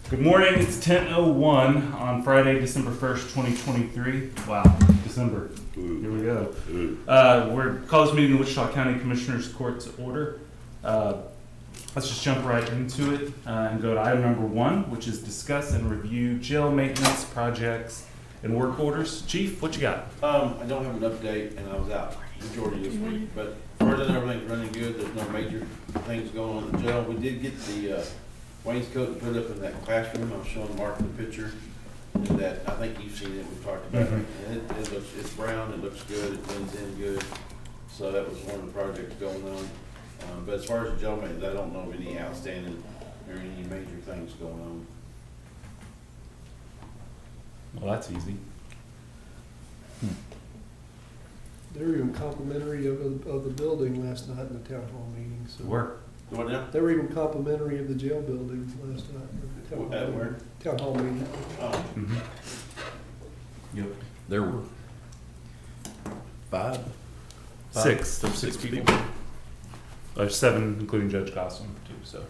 Good morning, it's 10:01 on Friday, December 1st, 2023. Wow, December. Here we go. We're calling this meeting the Wichita County Commissioner's Court to order. Let's just jump right into it and go to item number 1, which is discuss and review jail maintenance projects and work orders. Chief, what you got? I don't have an update, and I was out majority this week, but further than everything's running good, there's no major things going on in the jail. We did get the wainscot put up in that classroom. I was showing Mark the picture, and that, I think you've seen it, we talked about it, and it looks, it's brown, it looks good, it blends in good. So that was one of the projects going on. But as far as the jail maintenance, I don't know of any outstanding or any major things going on. Well, that's easy. They were even complimentary of the building last night in the town hall meeting, so. Work. What now? They were even complimentary of the jail building last night. at the town hall At meeting. where? Town hall meeting. Oh, Yep. There were five? Six. There's 6 people. There's 7, including Judge Gossam, too, so.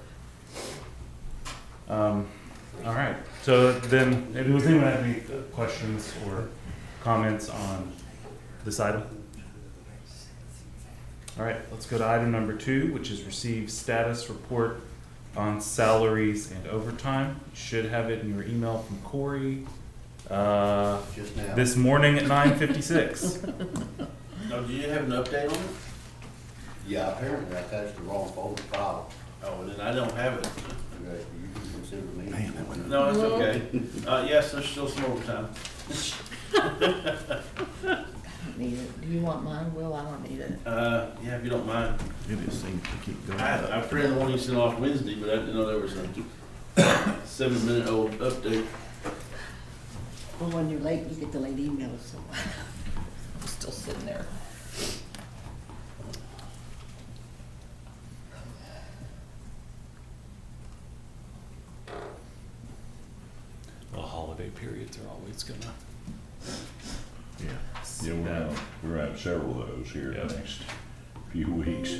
All right, so then, does anyone have any questions or comments on this item? All right, let's go to item number 2, which is receive status report on salaries and overtime. You should have it in your email from Corey just now. this morning at 9:56. No, do you have an update on it? Yeah, apparently I attached the wrong folder file. Oh, and then I don't have it. Okay, you can consider me. Man, that went- No, it's okay. Yes, there's still some overtime. Need it. Do you want mine, Will? I don't need it. Yeah, if you don't mind. It just seems to keep going I up. printed the one you sent off Wednesday, but I didn't know there was a 7-minute-old update. Well, when you're late, you get the late emails, so I'm still sitting there. Well, holiday periods are always gonna. Yeah. Yeah, we're gonna have several of those here in the next few weeks.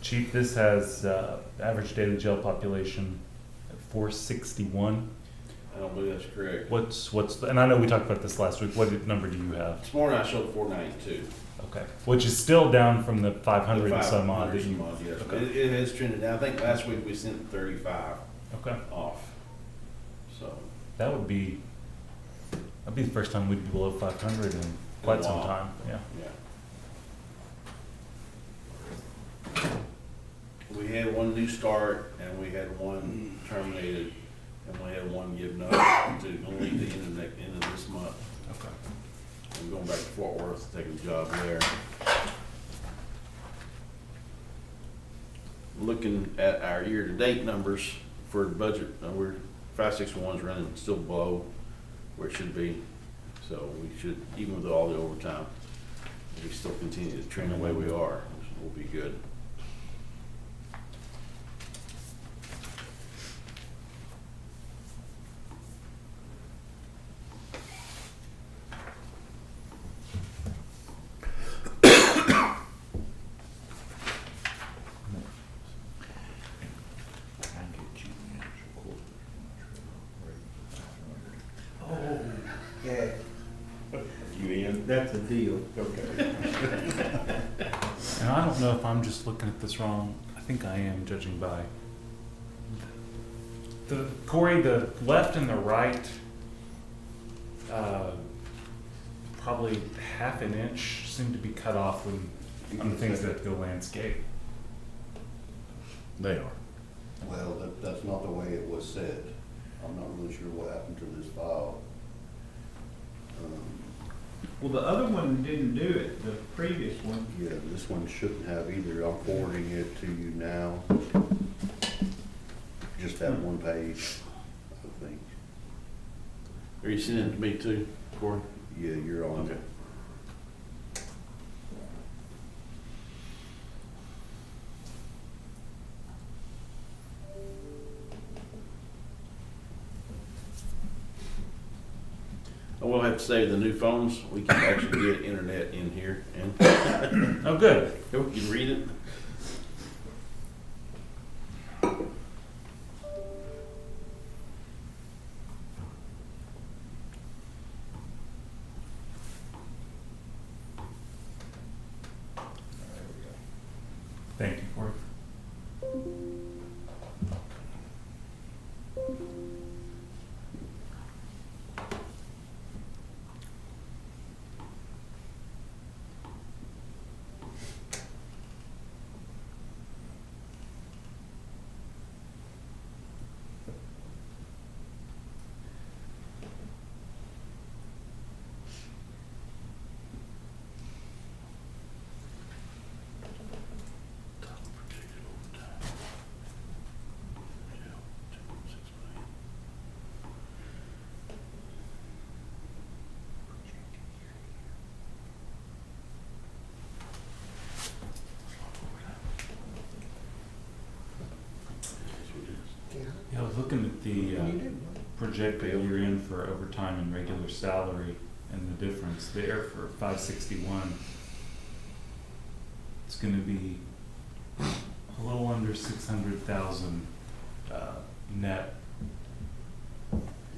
Chief, this has average daily jail population at 461. I don't believe that's correct. And I know we talked about this last week. What number do you have? This morning I showed 492. Okay. Which is still down from the 500 and some odd that you. Yes. Okay. It has trended down. I think last week we sent 35 Okay. off. So. That'd be the first time we'd be below 500 in quite some while. time. Yeah. Yeah. We had one new start, and we had one terminated, and we had one given up to only the end of this month. Okay. I'm going back to Fort Worth to take a job there. Looking at our year-to-date numbers for the budget, we're 561's running still below where it should be. So we should, even with all the overtime, we still continue to trend the way we are, which will be good. Oh, yeah, You in? that's a deal. Okay. And I don't know if I'm just looking at this wrong. I think I am, judging by Corey, the left and the right, probably half an inch seem to be cut off when on the things that go landscape. They are. Well, that's not the way it was said. I'm not really sure what happened to this file. Well, the other one didn't do it, the previous one. Yeah, this one shouldn't have either. I'm forwarding it to you now. Just that one page, I think. Are you sending it to me too, Corey? Yeah, you're on Okay. it. I will have to say, the new phones, we can actually get internet in here, and Oh, good. we can read it. Thank you, Corey. Yeah, I was looking at the projected year in for overtime and regular salary and the difference there for 561. It's gonna be a little under 600,000 net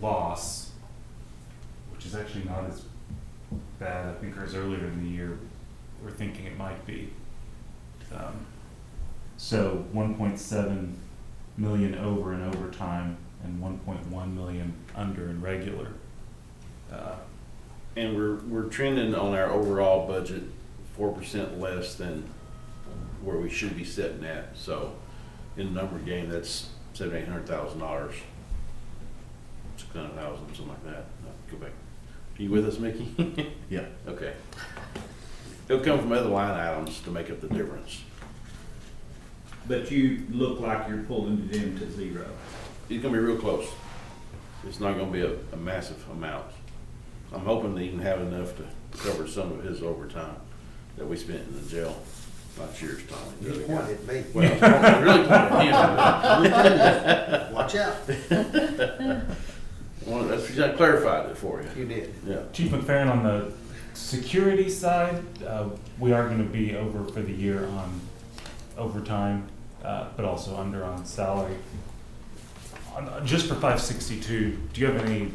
loss, which is actually not as bad. I think ours earlier in the year, we're thinking it might be. So 1.7 million over in overtime and 1.1 million under in regular. And we're trending on our overall budget 4% less than where we should be sitting at. So in the number game, that's $700,000, $600,000, something like that. Go back. Are you with us, Mickey? Yeah. Okay. It'll come from other line items to make up the difference. But you look like you're pulling it into zero. It's gonna be real close. It's not gonna be a massive amount. I'm hoping to even have enough to cover some of his overtime that we spent in the jail. Not yours, Tommy. the other guy. at me. Well, it's really pointing at him. Watch out. Well, that's, I clarified it for you. You did. Yeah. Chief McFerrin, on the security side, we are gonna be over for the year on overtime, but also under on salary. Just for 562, do you have any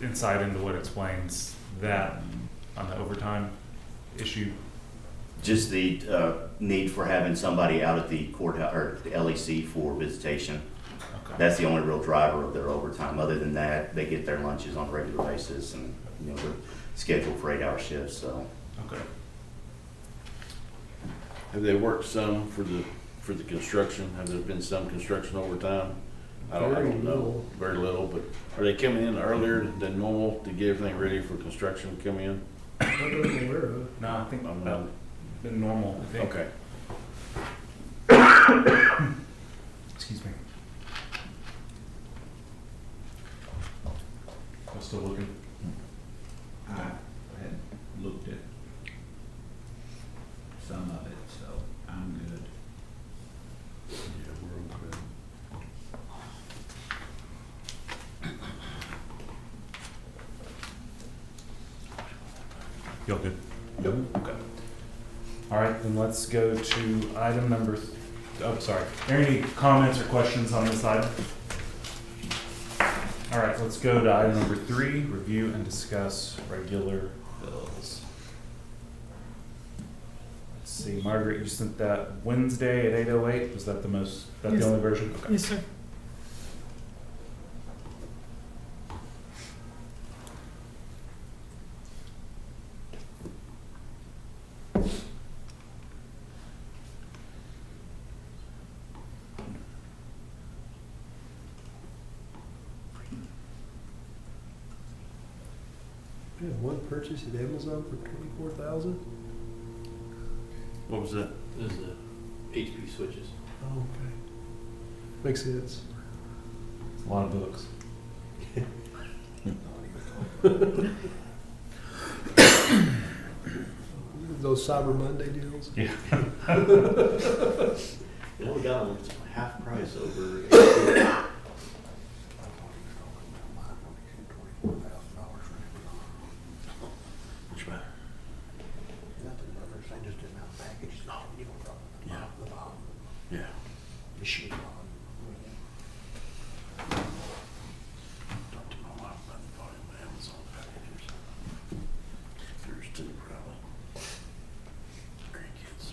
insight into what explains that on the overtime issue? Just the need for having somebody out at the courthouse or the LEC for visitation. Okay. That's the only real driver of their overtime. Other than that, they get their lunches on a regular basis, and they're scheduled for 8-hour shifts. So Okay. Have they worked some for the construction? Have there been some construction overtime? I Very don't know. little. Very little, but are they coming in earlier than normal to get everything ready for construction to come in? Not that I'm aware of. No, I think I'm that not- been normal, I think. Okay. Excuse me. I'm still looking. I had looked at some of it, so I'm good. Yeah, we're okay. Y'all good? Yep. Okay. All right, then let's go to item number, oh, sorry. Are there any comments or questions on this item? All right, let's go to item number 3, review and discuss regular bills. Let's see, Margaret, you sent that Wednesday at 8:08. Was that the Yes. only version? Okay. Yes, sir. We had one purchase at Amazon for $24,000. What was that? This is the HP switches. Oh, okay. Makes sense. It's a lot of books. Those Cyber Monday deals. Yeah. You know, we got them half price over. Which one? Yeah. Yeah. Talked to my wife about the volume of Amazon packages. Yours too, probably. Grandkids.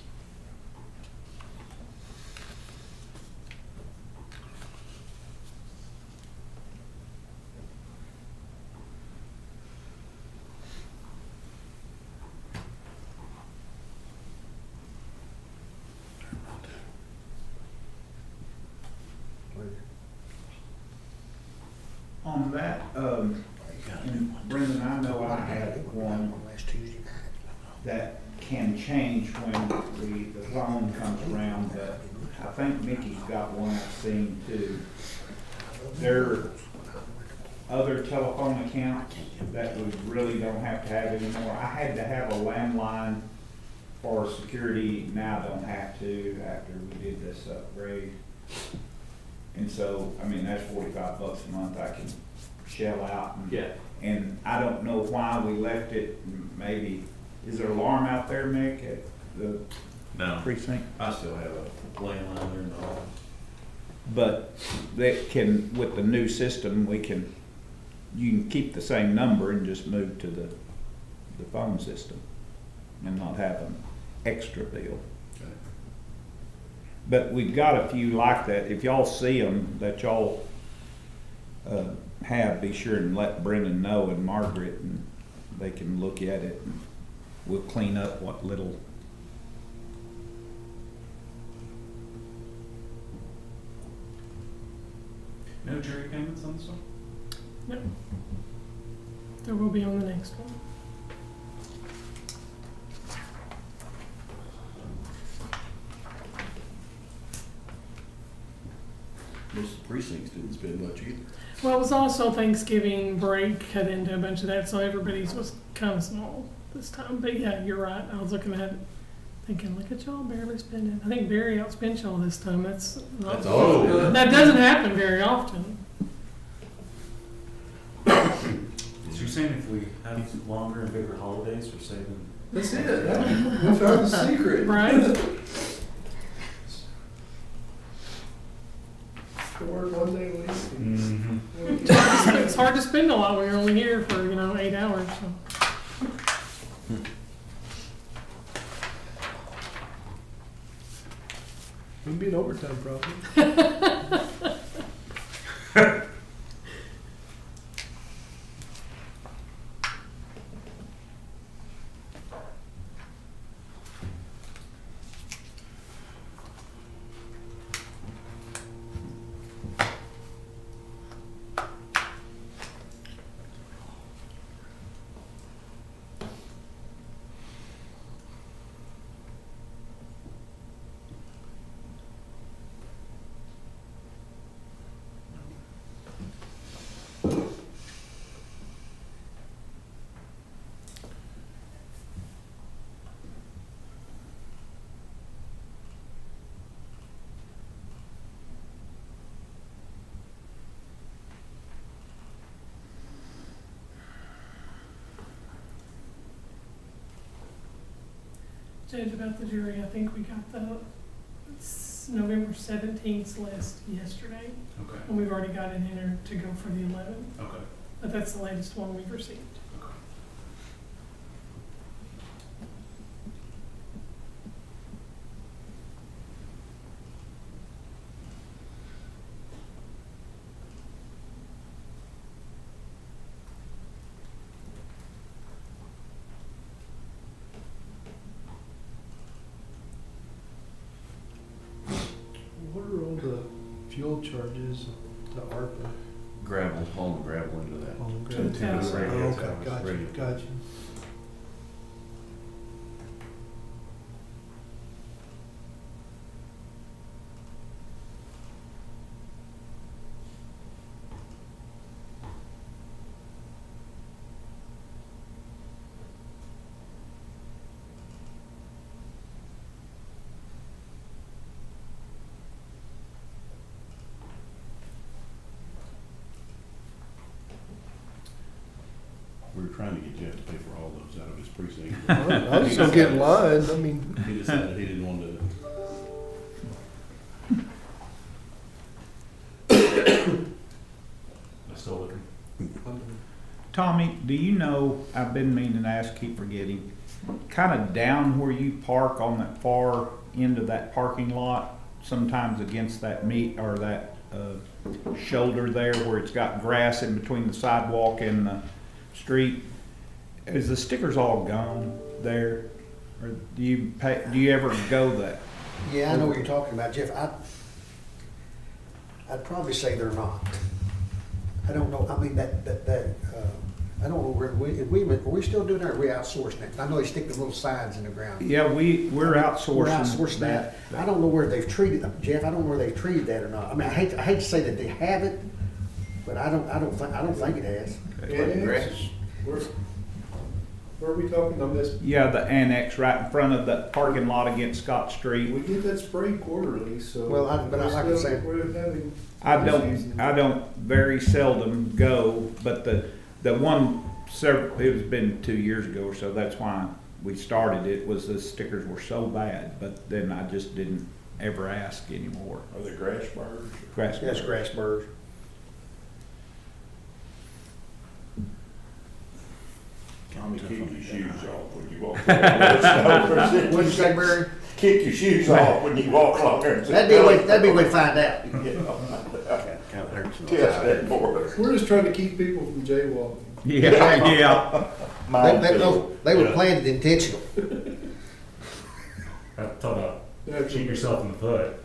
On that, and Brendan, I know I had one that can change when the phone comes around, but I think Mickey's got one I've seen too. There are other telephone accounts that we really don't have to have anymore. I had to have a landline for security, now I don't have to after we did this upgrade. And so, I mean, that's $45 a month I can shell out. Yeah. And I don't know why we left it, maybe, is there an alarm out there, Mick, at the No. precinct? I still have a landline there in the hall. But that can, with the new system, you can keep the same number and just move to the phone system and not have an extra bill. Okay. But we've got a few like that. If y'all see them that y'all have, be sure and let Brendan know and Margaret, and they can look at it, and we'll clean up what little. No jury payments on this one? No. There will be on the next one. Most of the precincts didn't spend much either. Well, it was also Thanksgiving break cut into a bunch of that, so everybody's was kind of small this time. But yeah, you're right. I was looking at it, thinking, look at y'all barely spending. I think Barry outspent y'all this time. That's not, that doesn't happen very often. So you're saying if we have longer and bigger holidays, we're saving? That's it. We found the secret. Right? Work one day a week. Mm-hmm. It's hard to spend a lot when you're only here for, 8 hours. So. Wouldn't be an overtime problem. Judge, about the jury, I think we got the November 17th list yesterday, Okay. and we've already got it entered to go for the 11th. Okay. But that's the latest one we've received. Okay. What are all the fuel charges to ARPA? gravel, hauling gravel into that. Oh, To the tower. okay, gotcha, gotcha. We were trying to get Jeff to pay for all those out of his precinct. I was just gonna get in line, I mean, He decided he didn't want to. I'm still looking. Tommy, do you know, I've been meaning to ask, keep forgetting, kind of down where you park on that far end of that parking lot, sometimes against that or that shoulder there where it's got grass in between the sidewalk and the street, is the stickers all gone there? Or do you ever go that? Yeah, I know what you're talking about, Jeff. I'd probably say they're not. I don't know, I mean, I don't know where, are we still doing that, or are we outsourcing it? I know they stick the little signs in the ground. Yeah, we're outsourcing. We're outsourcing that. I don't know where they've treated, Jeff, I don't know where they've treated that or not. I mean, I hate to say that they haven't, but I don't think it has. annex, where are we talking on this? Yeah, the annex right in front of the parking lot against Scott Street. We get that sprayed quarterly, so. Well, but I like to say- We're having. I don't very seldom go, but the one it was been 2 years ago or so, that's why we started it, was the stickers were so bad, but then I just didn't ever ask anymore. Are they grass burrs? Grass That's burrs. grass burrs. Tommy, kick your shoes off when you walk. What'd What'd you say, Barry? Kick your shoes off when you walk along there. That'd be a way to find out. Kind of hurts. Test that for us. We're just trying to keep people from jaywalking. Yeah, yeah. Mine They were planned intentional. Talk about shoot yourself in the foot.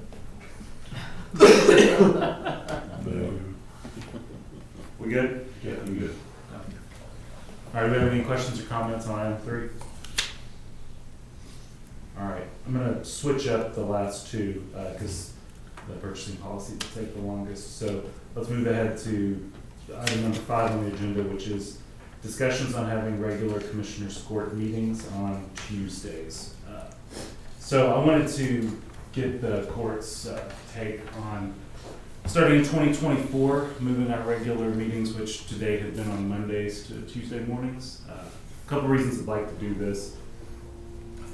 We good? Yeah, I'm good. All right, do we have any questions or comments on item 3? All right, I'm gonna switch up the last two, because the purchasing policy will take the longest. So let's move ahead to item number 5 on the agenda, which is discussions on having regular commissioners court meetings on Tuesdays. So I wanted to get the court's take on, starting in 2024, moving our regular meetings, which today have been on Mondays, to Tuesday mornings. A couple reasons I'd like to do this.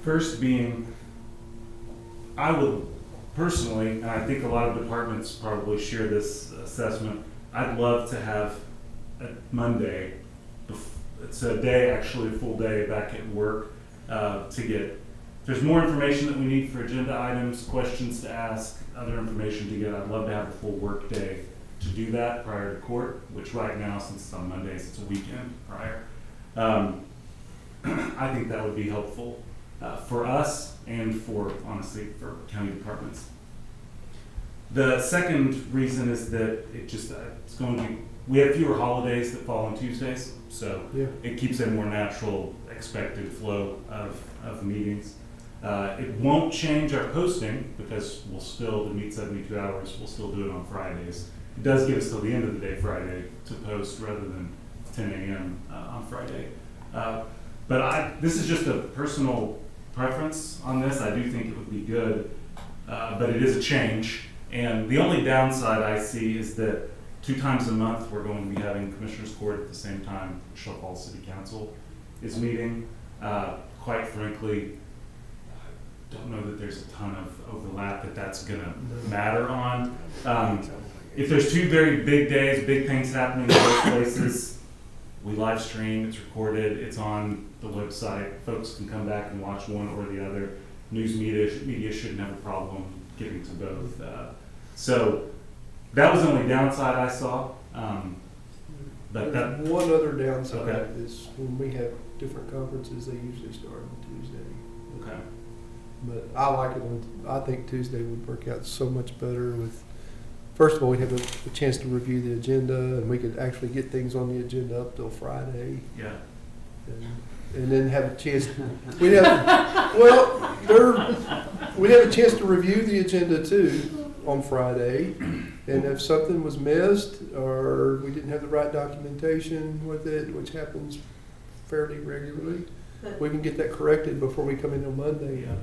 First being, I would personally, and I think a lot of departments probably share this assessment, I'd love to have a Monday, it's a day, actually a full day back at work, to get, if there's more information that we need for agenda items, questions to ask, other information to get, I'd love to have a full work day to do that prior to court, which right now, since it's on Mondays, it's a weekend prior. I think that would be helpful for us and for, honestly, for county departments. The second reason is that it's going to be, we have fewer holidays that fall on Tuesdays, so Yeah. it keeps a more natural, expected flow of meetings. It won't change our posting because we'll still, to meet 72 hours, we'll still do it on Fridays. It does give us till the end of the day Friday to post rather than 10 a.m. On Friday. But this is just a personal preference on this. I do think it would be good, but it is a change. And the only downside I see is that 2 times a month we're going to be having Commissioners Court at the same time Wichita Falls City Council is meeting. Quite frankly, I don't know that there's a ton of overlap that's going to matter on. If there's 2 very big days, big things happening in both places, we live stream, it's recorded, it's on the website. Folks can come back and watch one or the other. News media shouldn't have a problem getting to both. So that was the only downside I saw. But that, One other downside Okay. is when we have different conferences, they usually start on Tuesday. okay. But I like it I think Tuesday would work out so much better with first of all, we'd have a chance to review the agenda, and we could actually get things on the agenda up till Friday. Yeah. And then have a chance, we'd have, we'd have a chance to review the agenda too on Friday. And if something was missed, or we didn't have the right documentation with it, which happens fairly regularly, we can get that corrected before we come in on Monday. Yeah.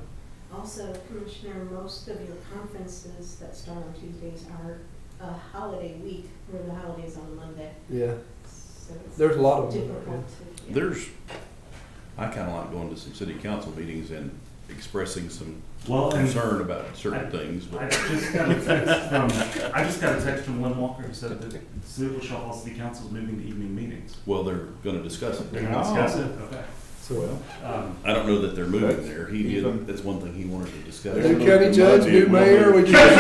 Also, Commissioner, most of your conferences that start on Tuesdays are a holiday week, where the holiday is on Monday. Yeah, So it's there's a lot of them. difficult to. Yeah. There's, I kinda like going to some city council meetings and expressing some Well, and concern about certain things, I but just got a text from Lynn Walker who said that Wichita Falls City Council is moving to evening meetings. well, they're gonna discuss it. They're going to discuss it? Okay. So, I don't know that they're moving there. He did, that's one thing he wanted to discuss. new county judge, new mayor, we just.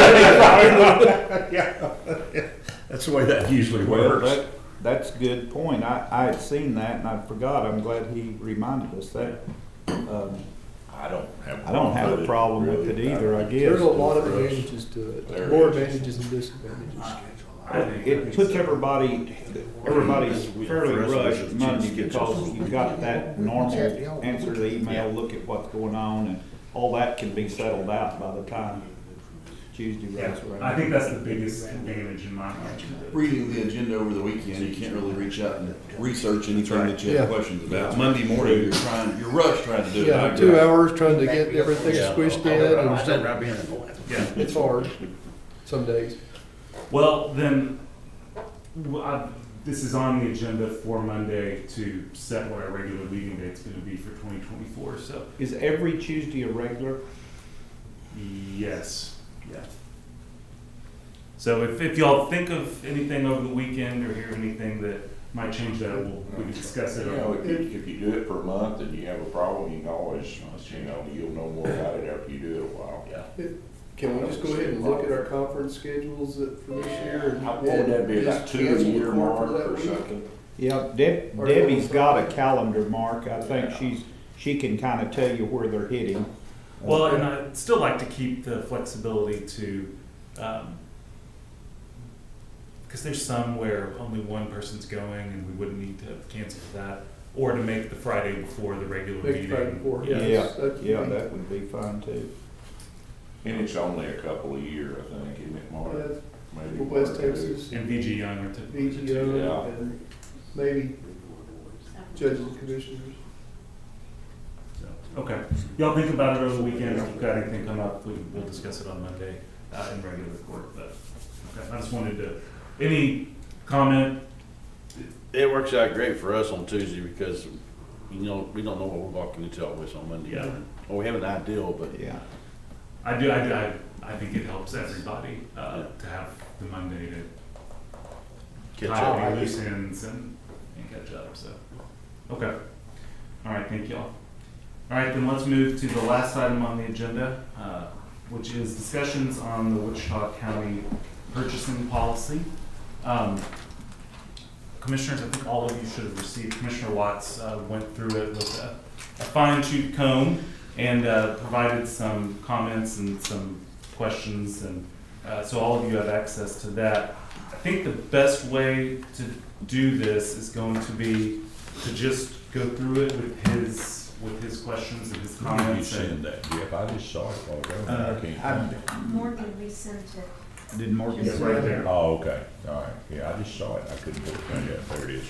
That's the way that usually Well, works. that's a good point. I had seen that and I forgot. I'm glad he reminded us that. I don't have. I don't have a problem with it either, I guess. There's a lot of advantages to it, There more is. advantages than disadvantages. It puts everybody's fairly For us, rushed it's Monday just- because you've got that normal answer to the email, look at what's going on, and all that can be settled out by the time Tuesday rolls around. I think that's the biggest advantage in my mind. Reading the agenda over the weekend, you can't really reach out and research anything that you have Yeah. questions about. Monday morning, you're rushed trying to do it. I Yeah, agree. 2 hours trying to get everything squished in, and right behind him. Yeah. it's hard some days. Well, then, this is on the agenda for Monday to set what our regular meeting date's going to be for 2024, so Is every Tuesday a regular? yes. Yeah. So if y'all think of anything over the weekend or hear anything that might change that, we can discuss it. You know, if you do it for a month and you have a problem, you can always, you'll know more about it after you do it a while. Yeah. Can we just go ahead and look at our conference schedules for this year? and What would that be, about just 2 a cancel the year court for mark that or week? something? Yeah, Debbie's got a calendar, Mark. I think she can kind of tell you where they're hitting. Well, and I'd still like to keep the flexibility to, because there's some where only one person's going and we wouldn't need to cancel that, or to make the Friday before the regular Next meeting. Friday before, Yeah. Yeah, that would be fine too. And it's only a couple of years, I think, isn't it, Mark? Maybe West one or two. Texas, And VG Young are typically the two. VGO, and maybe judges and commissioners. So, okay. Y'all think about it over the weekend. If you've got anything come up, we'll discuss it on Monday in regular court. But okay, I just wanted to, any comment? It works out great for us on Tuesday because, we don't know what we're walking into always on Monday. Yeah. Well, we have an ideal, but Yeah. I think it helps everybody to have the Monday to catch tie up. up any loose ends and catch up. So, okay. All right, thank y'all. All right, then let's move to the last item on the agenda, which is discussions on the Wichita County purchasing policy. Commissioners, I think all of you should have received, Commissioner Watts went through it with a fine-tooth comb and provided some comments and some questions, and so all of you have access to that. I think the best way to do this is going to be to just go through it with his questions and his How did you comments. send that, Jeff? I just saw it while ago. I can't. Morgan resent it. Did Morgan? It's right there. Oh, okay, all right, yeah, I just saw it, I couldn't put it down yet, there it is.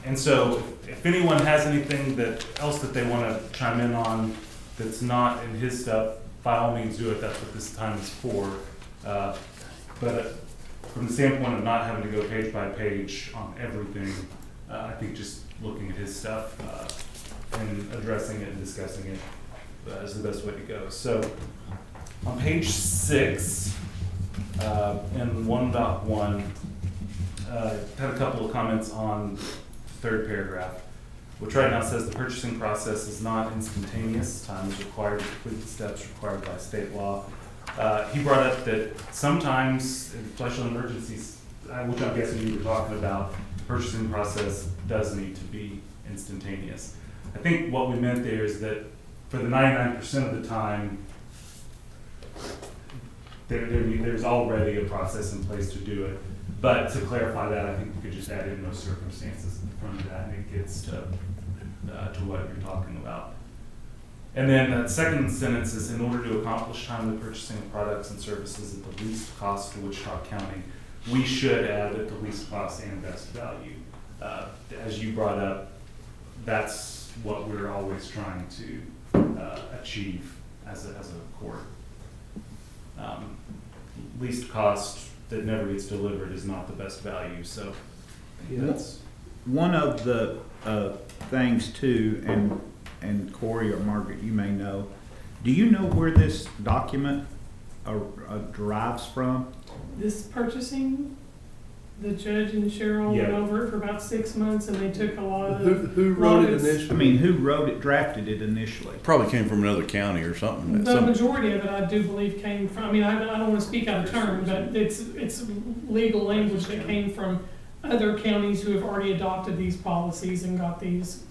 And so if anyone has anything else that they want to chime in on that's not in his stuff, by all means do it, that's what this time is for. But from the standpoint of not having to go page by page on everything, I think just looking at his stuff and addressing it and discussing it is the best way to go. So on page 6, in 1.1, had a couple of comments on the third paragraph, which right now says the purchasing process is not instantaneous. Time is required to complete the steps required by state law. He brought up that sometimes in special emergencies, which I'm guessing you were talking about, the purchasing process does need to be instantaneous. I think what we meant there is that for the 99% of the time, there's already a process in place to do it. But to clarify that, I think we could just add in those circumstances in front of that, and it gets to what you're talking about. And then the second sentence is, in order to accomplish timely purchasing of products and services at the least cost to Wichita County, we should add at the least cost and best value. As you brought up, that's what we're always trying to achieve as a court. Least cost that never gets delivered is not the best value, so that's. One of the things too, and Corey or Margaret, you may know, do you know where this document derives from? This purchasing, the judge and Cheryl went Yeah. over it for about 6 months, and they took a lot of. Who wrote it I initially? mean, who wrote it, drafted it initially? Probably came from another county or something. The majority of it, I do believe, came from, I mean, I don't want to speak out of turn, but it's legal language that came from other counties who have already adopted these policies and got these,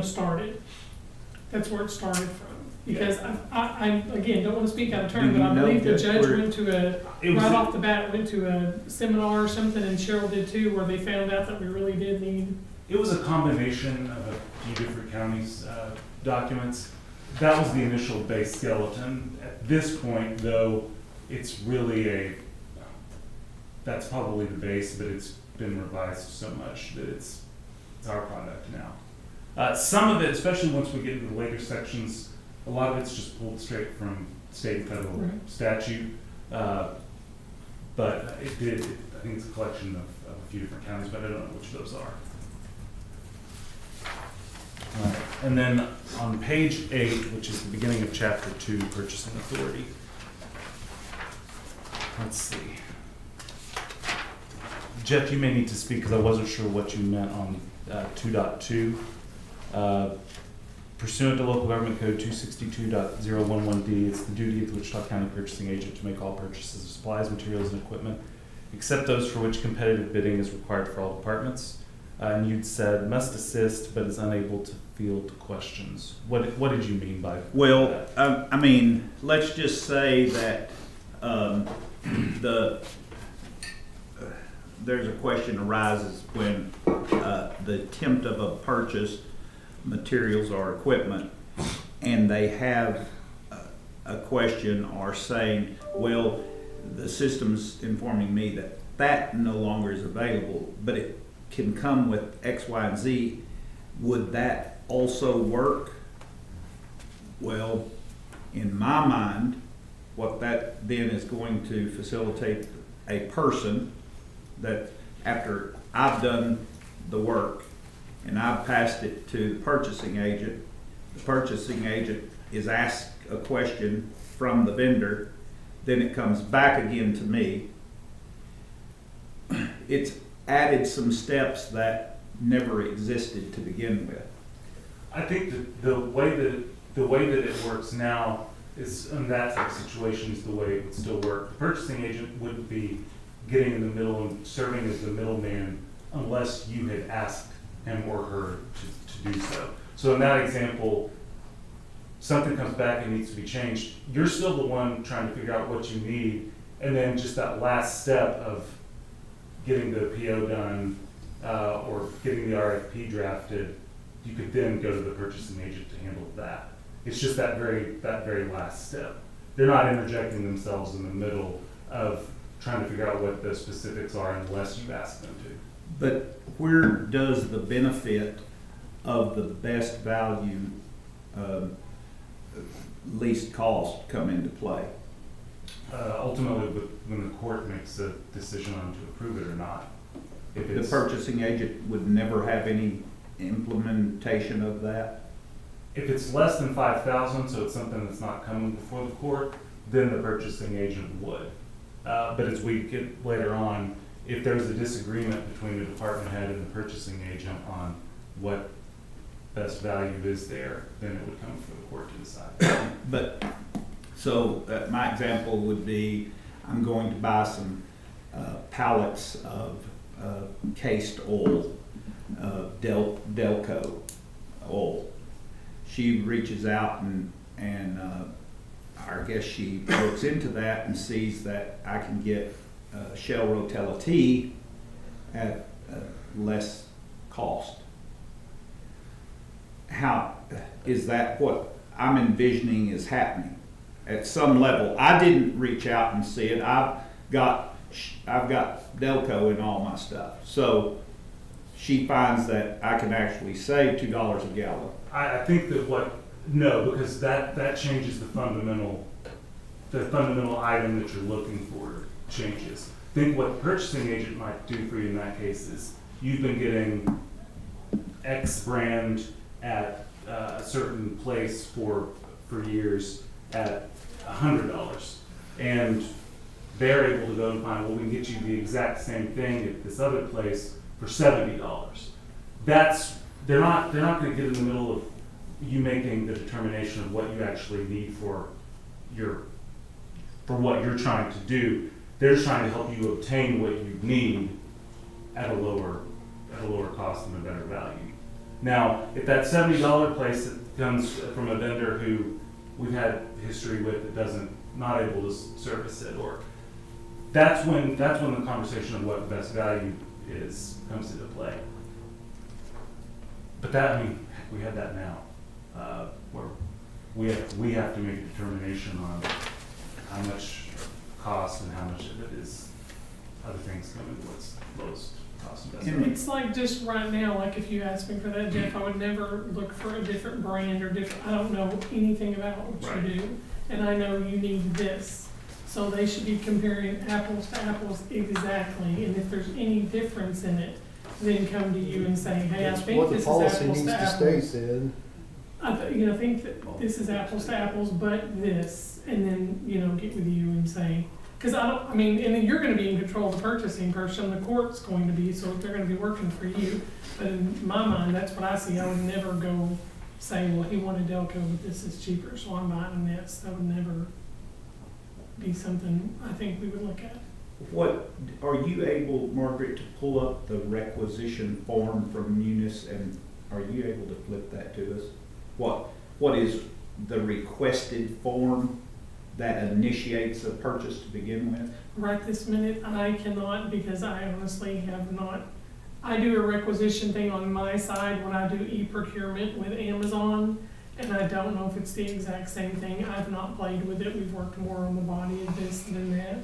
started. That's where it started from. Because I again, don't want to speak out of turn, Do but I you know believe the just judge where- went to right off the bat, went to a seminar or something, and Cheryl did too, where they found out that we really did need. It was a combination of a few different counties' documents. That was the initial base skeleton. At this point, though, it's really that's probably the base, but it's been revised so much that it's our product now. Some of it, especially once we get into the later sections, a lot of it's just pulled straight from state and federal statute. But I think it's a collection of a few different counties, but I don't know which those are. And then on page 8, which is the beginning of chapter 2, purchasing authority. Let's see. Jeff, you may need to speak because I wasn't sure what you meant on 2.2. Pursuant to local government code 262.011D, it's the duty of the Wichita County purchasing agent to make all purchases of supplies, materials, and equipment, except those for which competitive bidding is required for all departments. And you'd said must assist, but is unable to field questions. What did you mean by Well, that? I mean, let's just say that there's a question arises when the attempt of a purchase, materials or equipment, and they have a question or saying, well, the system's informing me that that no longer is available, but it can come with X, Y, and Z. Would that also work? Well, in my mind, what that then is going to facilitate a person that after I've done the work and I've passed it to the purchasing agent is asked a question from the vendor, then it comes back again to me. It's added some steps that never existed to begin with. I think that the way that it works now is, in that type of situation, is the way it would still work. The purchasing agent wouldn't be getting in the middle and serving as the middleman unless you had asked him or her to do so. So in that example, something comes back and needs to be changed. You're still the one trying to figure out what you need, and then just that last step of getting the PO done or getting the RFP drafted, you could then go to the purchasing agent to handle that. It's just that very last step. They're not interjecting themselves in the middle of trying to figure out what the specifics are unless you ask them to. But where does the benefit of the best value, least cost come into play? Ultimately, when the court makes a decision on to approve it or not. If The it's, purchasing agent would never have any implementation of that? if it's less than 5,000, so it's something that's not coming before the court, then the purchasing agent would. But as we get later on, if there's a disagreement between the department head and the purchasing agent on what best value is there, then it would come for the court to decide. But, so my example would be, I'm going to buy some pallets of cased oil, Delco oil. She reaches out and I guess she looks into that and sees that I can get Shell Rotella tea at less cost. How is that what I'm envisioning is happening at some level? I didn't reach out and see it. I've got Delco in all my stuff, so she finds that I can actually save $2 a gallon. I think that no, because that changes the fundamental item that you're looking for changes. I think what the purchasing agent might do for you in that case is you've been getting X brand at a certain place for years at $100, and they're able to go and find, well, we can get you the exact same thing at this other place for $70. They're not going to get in the middle of you making the determination of what you actually need for what you're trying to do. They're just trying to help you obtain what you need at a lower cost and a better value. Now, if that $70 place that comes from a vendor who we've had history with that not able to service it, or that's when the conversation of what best value is comes into play. But we have that now, where we have to make a determination on how much cost and how much of it is other things coming with what's lowest cost and best value. It's like just right now, like if you asked me for that, Jeff, I would never look for a different brand or I don't know anything about what you do, and I know you need this. So they should be comparing apples to apples exactly, and if there's any difference in it, then come to you and say, hey, I think this is apples to apples. What the policy needs to stay in. I think that this is apples to apples, but this, and then, get with you and say, because and then you're gonna be in control of the purchasing person, the court's going to be, so they're gonna be working for you. But in my mind, that's what I see. I would never go say, well, he wanted Delco, but this is cheaper, so I'm buying this. That would never be something I think we would look at. What, are you able, Margaret, to pull up the requisition form from Munis, and are you able to flip that to us? What is the requested form that initiates a purchase to begin with? Right this minute, I cannot, because I honestly have not. I do a requisition thing on my side when I do e-procurement with Amazon, and I don't know if it's the exact same thing. I've not played with it. We've worked more on the body of this than that.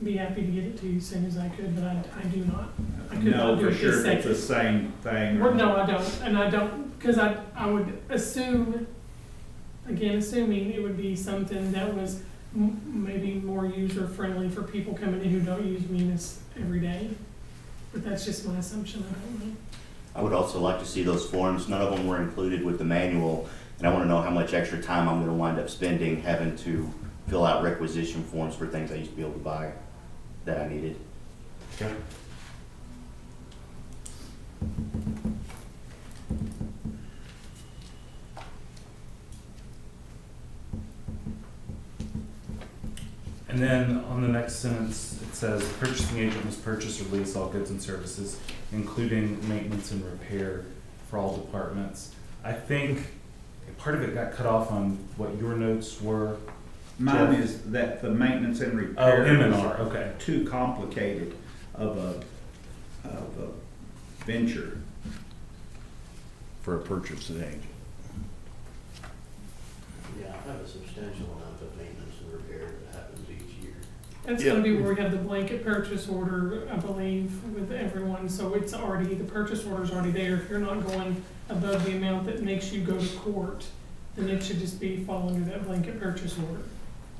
Be happy to get it to you as soon as I could, but I do not. I could not do it this second. It's the same thing. No, I don't, and I don't, because I would assume, again, assuming it would be something that was maybe more user-friendly for people coming in who don't use Munis every day. But that's just my assumption, I don't know. I would also like to see those forms. None of them were included with the manual, and I want to know how much extra time I'm going to wind up spending having to fill out requisition forms for things I used to be able to buy that I needed. Okay. And then on the next sentence, it says, the purchasing agent must purchase or lease all goods and services, including maintenance and repair for all departments. I think part of it got cut off on what your notes were. Mine Jeff? is that the maintenance and repair M&R, is too complicated of a venture for a purchasing agent. Yeah, I have a substantial amount of maintenance and repair that happens each year. That's gonna be where we have the blanket purchase order, I believe, with everyone, so it's already, the purchase order's already there. If you're not going above the amount that makes you go to court, then it should just be fall under that blanket purchase order.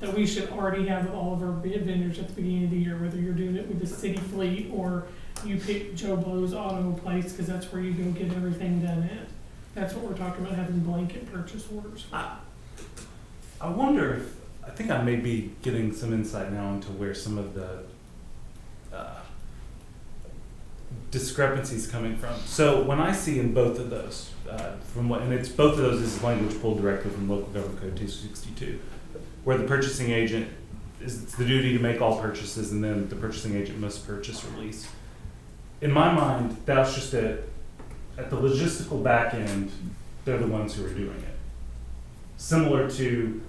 That we should already have with all of our bid vendors at the beginning of the year, whether you're doing it with the city fleet or you pick Joe Blow's auto place, because that's where you go get everything done at. That's what we're talking about, having blanket purchase orders. I wonder if, I think I may be getting some insight now into where some of the discrepancies coming from. So when I see in both of those, and it's both of those is language pulled directly from Local Government Code 262, where the purchasing agent it's the duty to make all purchases, and then the purchasing agent must purchase or lease. In my mind, that's just at the logistical back end, they're the ones who are doing it. Similar to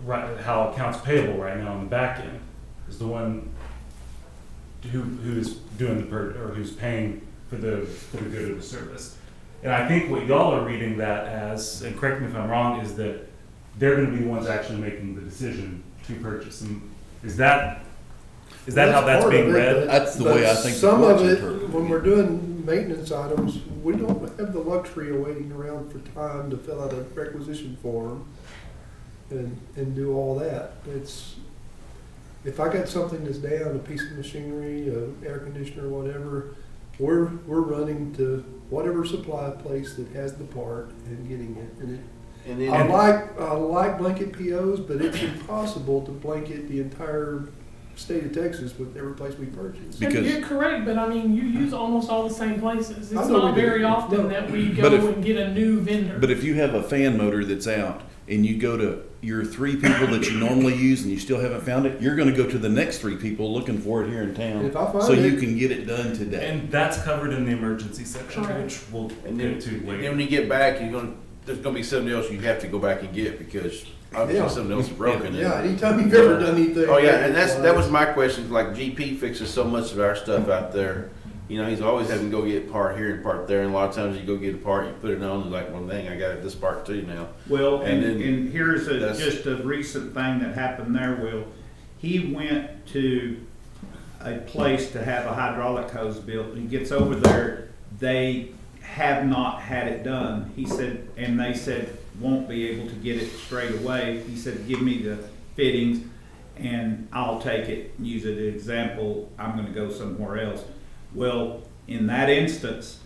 how accounts payable right now on the back end is the one who's doing or who's paying for the good of the service. And I think what y'all are reading that as, and correct me if I'm wrong, is that they're going to be the ones actually making the decision to purchase. And is that how that's part being of it, read? but- That's the but way I think the Some of courts it, interpret it. when we're doing maintenance items, we don't have the luxury of waiting around for time to fill out a requisition form and do all that. If I got something that's down, a piece of machinery, a air conditioner, whatever, we're running to whatever supply place that has the part and getting it. And then, I like blanket POs, but it's impossible to blanket the entire state of Texas with every place we purchase. And Because- you're correct, but I mean, you use almost all the same places. I It's know not we do. very often No. that we But go if- and get a new vendor. But if you have a fan motor that's out and you go to your 3 people that you normally use and you still haven't found it, you're gonna go to the next 3 people looking for it here in town. If I find So you it- can get it done today. And that's covered in the emergency section, Correct. which we'll and get to then later. when you get back, there's gonna be something else you have to go back and get because Yeah. obviously something else is broken. Yeah, anytime you've ever done anything. Oh, yeah, and that was my question, like GP fixes so much of our stuff out there. You know, he's always having to go get a part here and part there, and a lot of times you go get a part, you put it on, and like, well, dang, I got this part too now. Well, And and, then and here's that's- just a recent thing that happened there, Will. He went to a place to have a hydraulic hose built. He gets over there, they have not had it done. He said, and they said, won't be able to get it straight away. He said, give me the fittings and I'll take it, use it as an example, I'm gonna go somewhere else. Well, in that instance,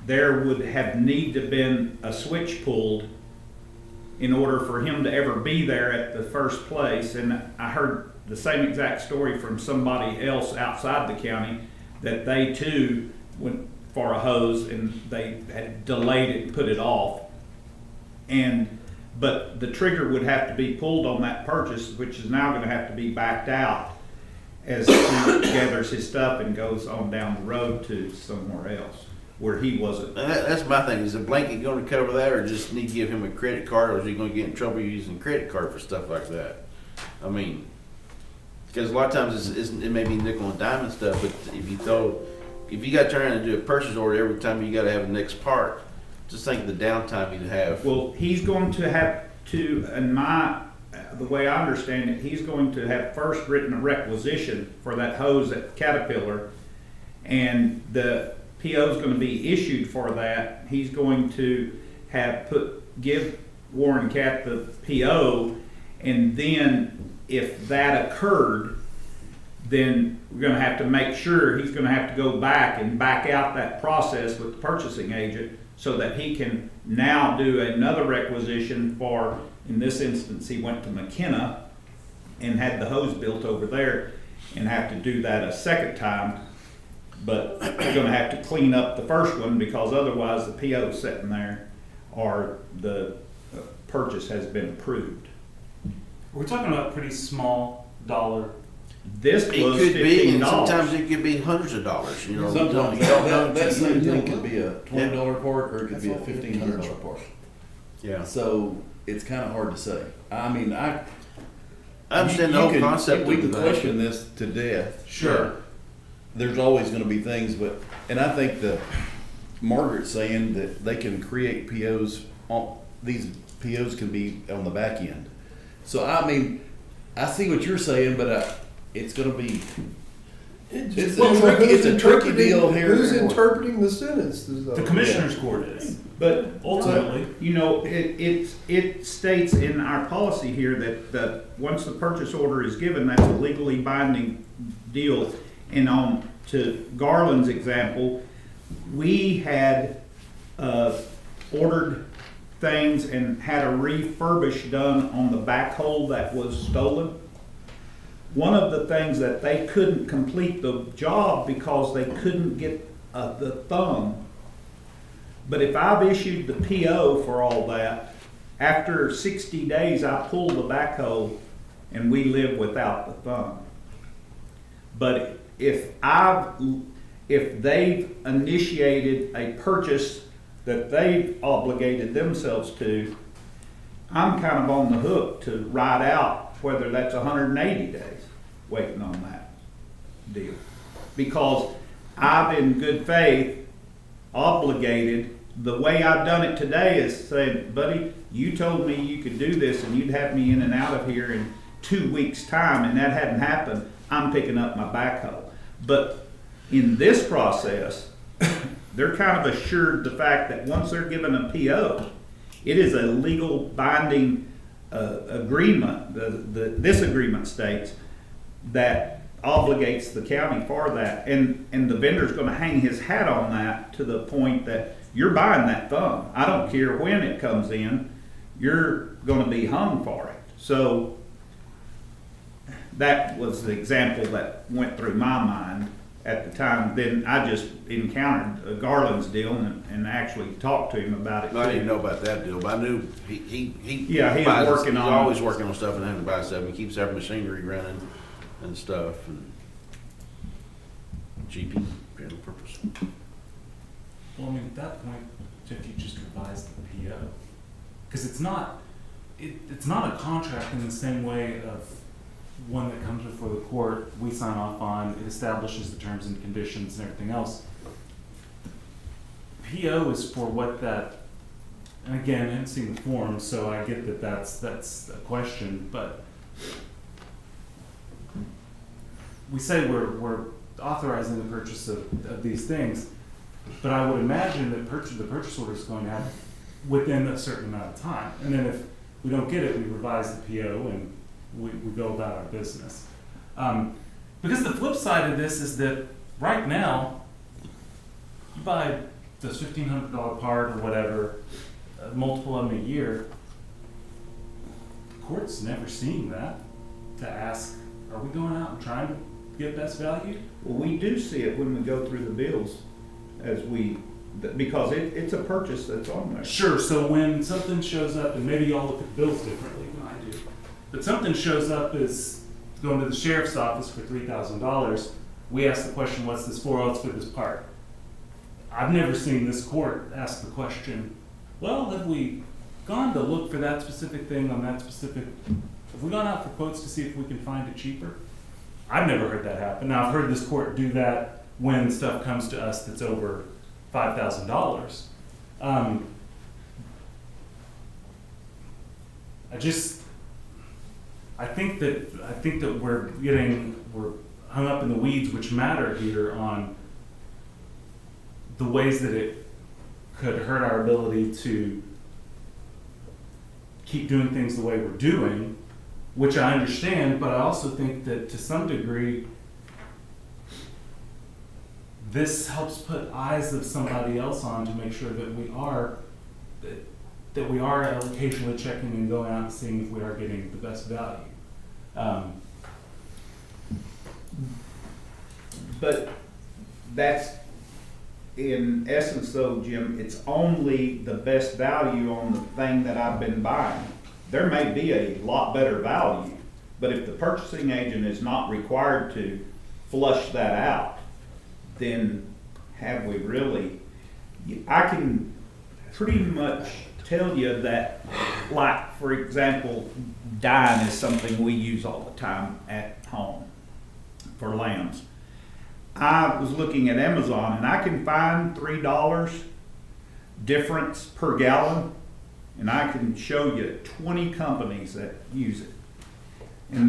there would have need to been a switch pulled in order for him to ever be there at the first place. And I heard the same exact story from somebody else outside the county, that they too went for a hose and they had delayed it and put it off. But the trigger would have to be pulled on that purchase, which is now gonna have to be backed out as he gathers his stuff and goes on down the road to somewhere else where he wasn't. And that's my thing, is the blanket gonna cover that, or just need to give him a credit card, or is he gonna get in trouble using credit card for stuff like that? I mean, because a lot of times it may be nickel and diamond stuff, but if you gotta turn around and do a purchase order every time you gotta have the next part, just think of the downtime you'd have. Well, he's going to have to, the way I understand it, he's going to have first written a requisition for that hose at Caterpillar, and the PO is going to be issued for that. He's going to give Warren Cat the PO, and then if that occurred, then we're going to have to make sure he's going to have to go back and back out that process with the purchasing agent so that he can now do another requisition for, in this instance, he went to McKenna and had the hose built over there and have to do that a second time. But they're gonna have to clean up the first one because otherwise the PO is sitting there or the purchase has been approved. We're talking about pretty small dollar. This It was could be, and $15. sometimes it could be hundreds of dollars, you know. Sometimes you don't know. that same thing could be a $20 part or it could be a $1,500 part. Yeah. So it's kind of hard to say. I mean, I understand the you whole can- concept We of can that. question this to death. Sure. There's always gonna be things, and I think that Margaret's saying that they can create POs, these POs can be on the back end. So I mean, I see what you're saying, but it's gonna be, it's a tricky deal here. Who's interpreting the sentences though? The commissioner's court is. But Ultimately. you know, it states in our policy here that once the purchase order is given, that's a legally binding deal. And on to Garland's example, we had ordered things and had a refurbish done on the backhoe that was stolen. One of the things that they couldn't complete the job because they couldn't get the thumb. But if I've issued the PO for all that, after 60 days I pull the backhoe and we live without the thumb. But if they've initiated a purchase that they've obligated themselves to, I'm kind of on the hook to ride out whether that's 180 days waiting on that deal. Because I've in good faith obligated, the way I've done it today is saying, buddy, you told me you could do this and you'd have me in and out of here in 2 weeks' time, and that hadn't happened. I'm picking up my backhoe. But in this process, they're kind of assured the fact that once they're given a PO, it is a legal binding agreement. This agreement states that obligates the county for that, and the vendor's going to hang his hat on that to the point that you're buying that thumb. I don't care when it comes in, you're going to be hung for it. So that was the example that went through my mind at the time. Then I just encountered Garland's deal and actually talked to him about it. I didn't know about that deal, but I knew he Yeah, he was buys- working he's on- always working on stuff and having to buy stuff. He keeps every machinery running and stuff, and GP, general purpose. Well, I mean, at that point, Jeff, you just revise the PO. Because it's not a contract in the same way of one that comes before the court, we sign off on, it establishes the terms and conditions and everything else. PO is for what that, and again, I haven't seen the form, so I get that that's a question, but we say we're authorizing the purchase of these things, but I would imagine that the purchase order is going to have within a certain amount of time. And then if we don't get it, we revise the PO and we go about our business. Because the flip side of this is that right now, you buy this $1,500 part or whatever, multiple of them a year, the court's never seen that to ask, are we going out and trying to get best value? Well, we do see it when we go through the bills because it's a purchase that's on there. Sure, so when something shows up, and maybe y'all look at bills differently than I do, but something shows up as going to the sheriff's office for $3,000, we ask the question, what's this for? Oh, it's for this part. I've never seen this court ask the question, well, have we gone to look for that specific thing on that specific, have we gone out for quotes to see if we can find it cheaper? I've never heard that happen. Now, I've heard this court do that when stuff comes to us that's over $5,000. I think that we're hung up in the weeds, which matter here, on the ways that it could hurt our ability to keep doing things the way we're doing, which I understand, but I also think that to some degree, this helps put eyes of somebody else on to make sure that we are occasionally checking and going out and seeing if we are getting the best value. But that's, in essence though, Jim, it's only the best value on the thing that I've been buying. There may be a lot better value, but if the purchasing agent is not required to flush that out, then have we really? I can pretty much tell you that, like, for example, dine is something we use all the time at home for lambs. I was looking at Amazon and I can find $3 difference per gallon, and I can show you 20 companies that use it. And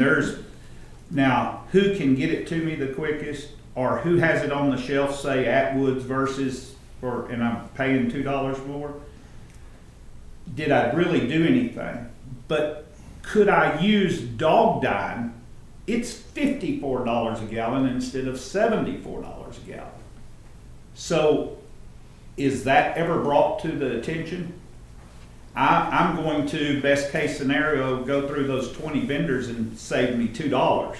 now, who can get it to me the quickest, or who has it on the shelf, say Atwood's versus, and I'm paying $2 more? Did I really do anything? But could I use dog dine? It's $54 a gallon instead of $74 a gallon. So is that ever brought to the attention? I'm going to, best case scenario, go through those 20 vendors and save me $2.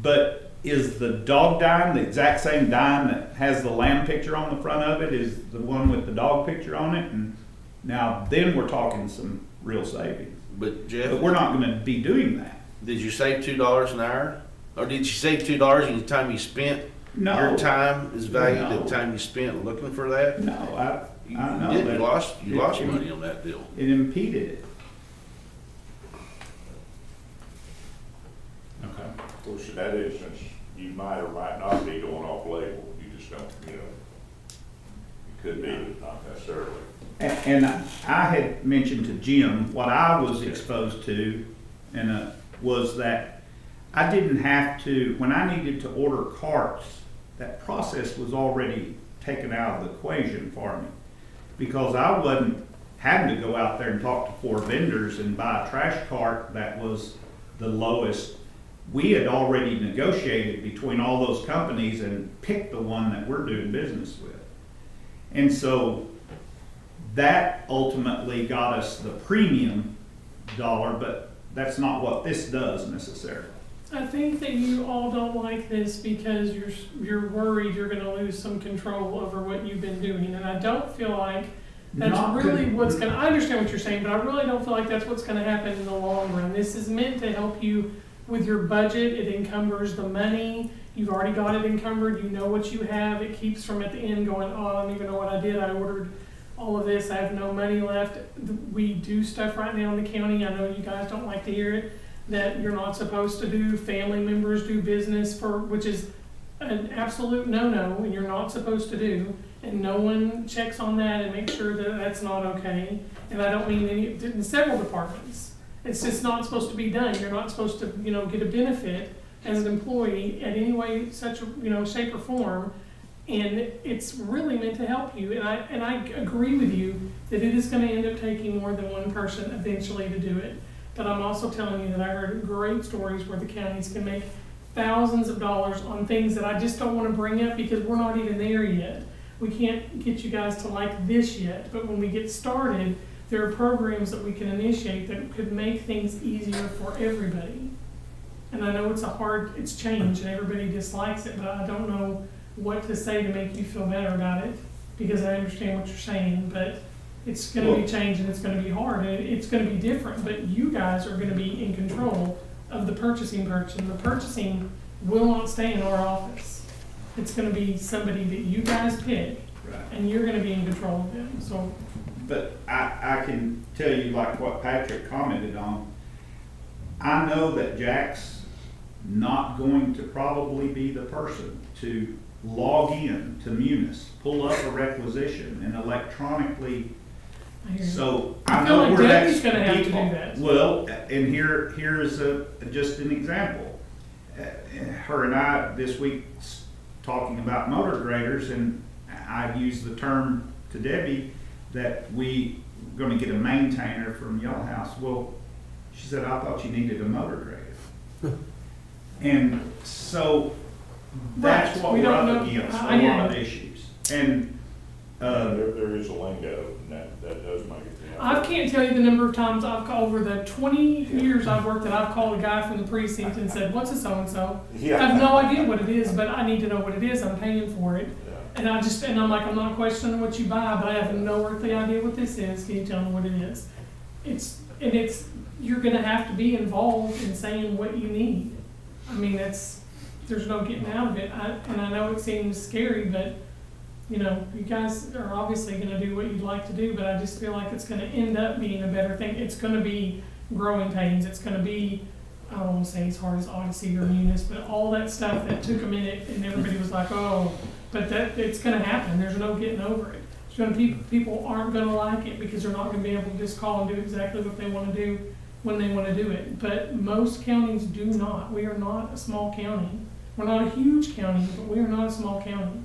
But is the dog dine the exact same dine that has the lamb picture on the front of it, is the one with the dog picture on it? And now then we're talking some real savings. But Jeff, But we're not going to be doing that. did you save $2 an hour? Or did you save $2 in the time you spent? No. Your time is valued No. the time you spent looking for that? No, I You know did, that you lost it- money on that deal. It impeded it. Of course, in that instance, you might or might not be going off label, you just don't, you know. It could be, but not necessarily. And I had mentioned to Jim, what I was exposed to, and was that I didn't have to, when I needed to order carts, that process was already taken out of the equation for me. Because I wasn't having to go out there and talk to 4 vendors and buy a trash cart that was the lowest. We had already negotiated between all those companies and picked the one that we're doing business with. And so that ultimately got us the premium dollar, but that's not what this does necessarily. I think that you all don't like this because you're worried you're gonna lose some control over what you've been doing, and I don't feel like that's really what's gonna, I understand what you're saying, but I really don't feel like that's what's gonna happen in the long run. This is meant to help you with your budget. It encumbers the money. You've already got it encumbered. You know what you have. It keeps from at the end going, oh, I don't even know what I did. I ordered all of this. I have no money left. We do stuff right now in the county. I know you guys don't like to hear it, that you're not supposed to do. Family members do business for, which is an absolute no-no, and you're not supposed to do. And no one checks on that and makes sure that that's not okay. And I don't mean any, in several departments. It's just not supposed to be done. You're not supposed to, get a benefit as an employee in any way, such a, shape or form. And it's really meant to help you. And I agree with you that it is going to end up taking more than one person eventually to do it. But I'm also telling you that I heard great stories where the counties can make thousands of dollars on things that I just don't want to bring up because we're not even there yet. We can't get you guys to like this yet. But when we get started, there are programs that we can initiate that could make things easier for everybody. And I know it's change and everybody dislikes it, but I don't know what to say to make you feel better about it, because I understand what you're saying, but it's gonna be change and it's gonna be hard and it's gonna be different, but you guys are gonna be in control of the purchasing person. The purchasing will not stay in our office. It's gonna be somebody that you guys pick, Right. and you're gonna be in control of them, so. But I can tell you, like what Patrick commented on, I know that Jack's not going to probably be the person to log in to Munis, pull up a requisition and electronically. I hear you. So I I feel know like where Debbie's that's gonna have to do default. that. Well, and here's just an example. Her and I this week talking about motor graders, and I used the term to Debbie that we gonna get a maintainer from y'all house. Well, she said, I thought you needed a motor grader. And so that's Right. what We we're don't up know. against, I a hear lot of you. issues. And, There is a lingo, and that does make it. I can't tell you the number of times I've called, over the 20 years I've worked, that I've called a guy from the precinct and said, what's a so-and-so? I have no idea what it is, but I need to know what it is. I'm paying for it. And I'm like, I'm not questioning what you buy, but I have no earthly idea what this is. Can you tell me what it is? You're gonna have to be involved in saying what you need. I mean, there's no getting out of it. And I know it seems scary, but you guys are obviously gonna do what you'd like to do, but I just feel like it's gonna end up being a better thing. It's gonna be growing pains. It's gonna be, I don't wanna say as hard as Odyssey or Munis, but all that stuff that took a minute and everybody was like, oh, but it's gonna happen. There's no getting over it. People aren't gonna like it because they're not gonna be able to just call and do exactly what they wanna do when they wanna do it. But most counties do not. We are not a small county. We're not a huge county, but we are not a small county.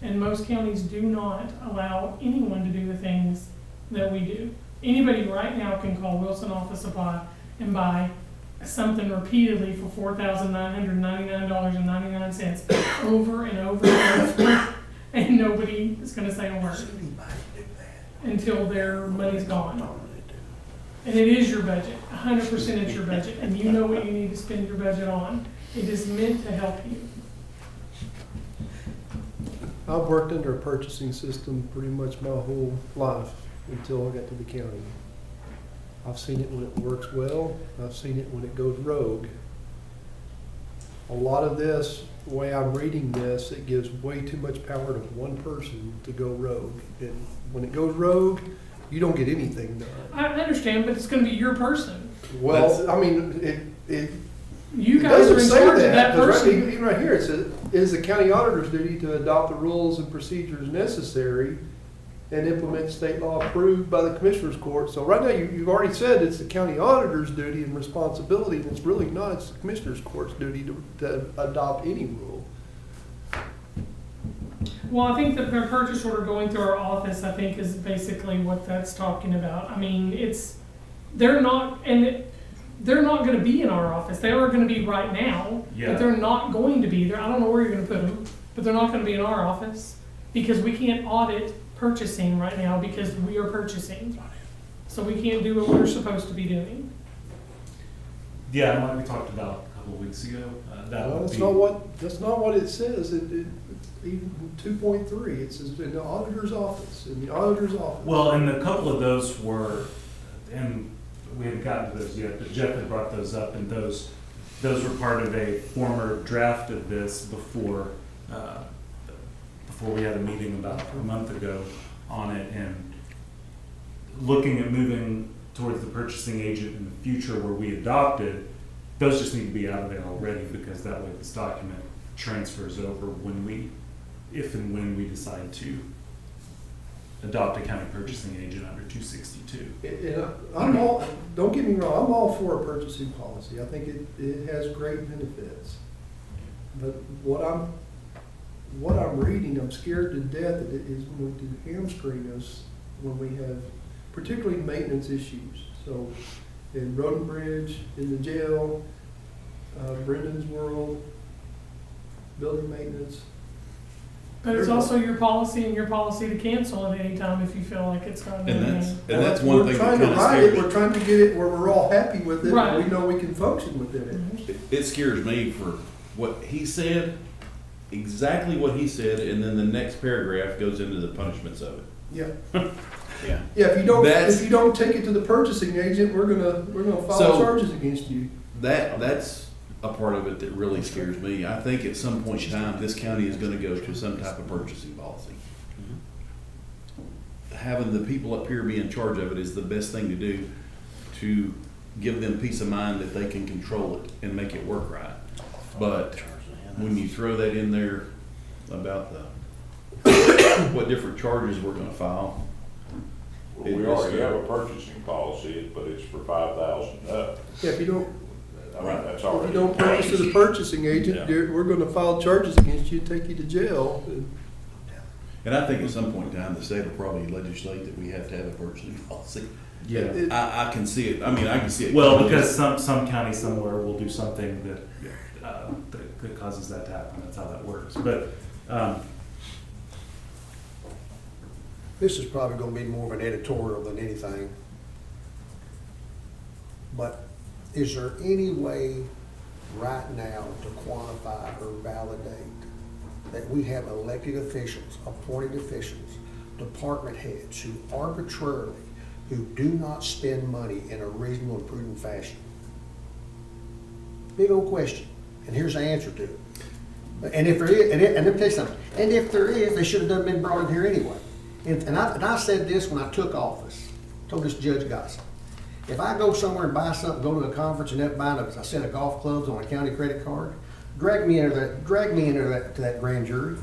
And most counties do not allow anyone to do the things that we do. Anybody right now can call Wilson Office Supply and buy something repeatedly for $4,999.99 over and over and over, and nobody is gonna say a word until their money's gone. And it is your budget, 100% it's your budget, and you know what you need to spend your budget on. It is meant to help you. I've worked under a purchasing system pretty much my whole life until I got to the county. I've seen it when it works well. I've seen it when it goes rogue. A lot of this, the way I'm reading this, it gives way too much power to one person to go rogue. And when it goes rogue, you don't get anything done. I understand, but it's gonna be your person. Well, I mean, You It guys are doesn't in say charge of that, that 'cause person. even right here, it says, it is the county auditor's duty to adopt the rules and procedures necessary and implement state law approved by the commissioner's court. So right now, you've already said it's the county auditor's duty and responsibility, and it's really not, it's the commissioner's court's duty to adopt any rule. Well, I think that the purchase order going through our office, I think, is basically what that's talking about. I mean, they're not gonna be in our office. They are gonna be right now, Yeah. but they're not going to be there. I don't know where you're gonna put them, but they're not gonna be in our office because we can't audit purchasing right now because we are purchasing. So we can't do what we're supposed to be doing. Yeah, and like we talked about a couple of weeks ago, that Well, would that's be. not what it says. Even 2.3, it says in the auditor's office, in the auditor's office. Well, and a couple of those were, and we haven't gotten to those yet, but Jeff had brought those up, and those were part of a former draft of this before we had a meeting about a month ago on it, and looking at moving towards the purchasing agent in the future where we adopted, those just need to be out of there already, because that way this document transfers over if and when we decide to adopt a county purchasing agent under 262. Don't get me wrong, I'm all for a purchasing policy. I think it has great benefits. But what I'm reading, I'm scared to death that it is going to hamstring us when we have particularly maintenance issues. So in Road and Bridge, in the jail, Brendan's World, building maintenance. But it's also your policy and your policy to cancel at any time if you feel like it's not. And that's one thing that We're trying to kind of write scares it, me. we're trying to get it where we're all happy with it, Right. and we know we can function within it. It scares me for what he said, exactly what he said, and then the next paragraph goes into the punishments of it. Yeah. Yeah. Yeah, if That's- you don't take it to the purchasing agent, we're gonna file So- charges against you. That's a part of it that really scares me. I think at some point in time, this county is gonna go to some type of purchasing policy. Having the people up here be in charge of it is the best thing to do to give them peace of mind that they can control it and make it work right. But when you throw that in there about what different charges we're gonna file. Well, we already have a purchasing policy, but it's for 5,000 up. Yeah, if you don't, I mean, that's if already. you don't purchase to the purchasing agent, Yeah. we're gonna file charges against you, take you to jail. And I think at some point in time, the state will probably legislate that we have to have a purchasing policy. Yeah. It- I can see it, I can see it. Well, because some county somewhere will do something that causes that to happen. That's how that works. But This is probably gonna be more of an editorial than anything. But is there any way right now to quantify or validate that we have elected officials, appointed officials, department heads who arbitrarily, who do not spend money in a reasonable and prudent fashion? Big old question, and here's the answer to it. And if there is, and let me tell you something, and if there is, they should have been brought in here anyway. And I said this when I took office, told this Judge Gossett. If I go somewhere and buy something, go to a conference and end up buying a set of golf clubs on a county credit card, drag me into that grand jury.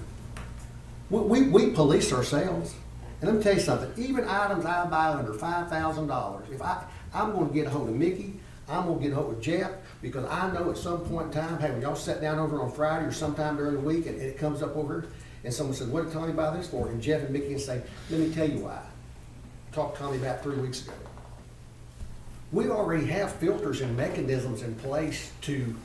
We police ourselves. And let me tell you something, even items I buy under $5,000, if I'm gonna get a hold of Mickey, I'm gonna get a hold of Jeff, because I know at some point in time, hey, when y'all sat down over on Friday or sometime during the week and it comes up over, and someone says, what did Tommy buy this for? And Jeff and Mickey can say, let me tell you why. Talked to Tommy about 3 weeks ago. We already have filters and mechanisms in place to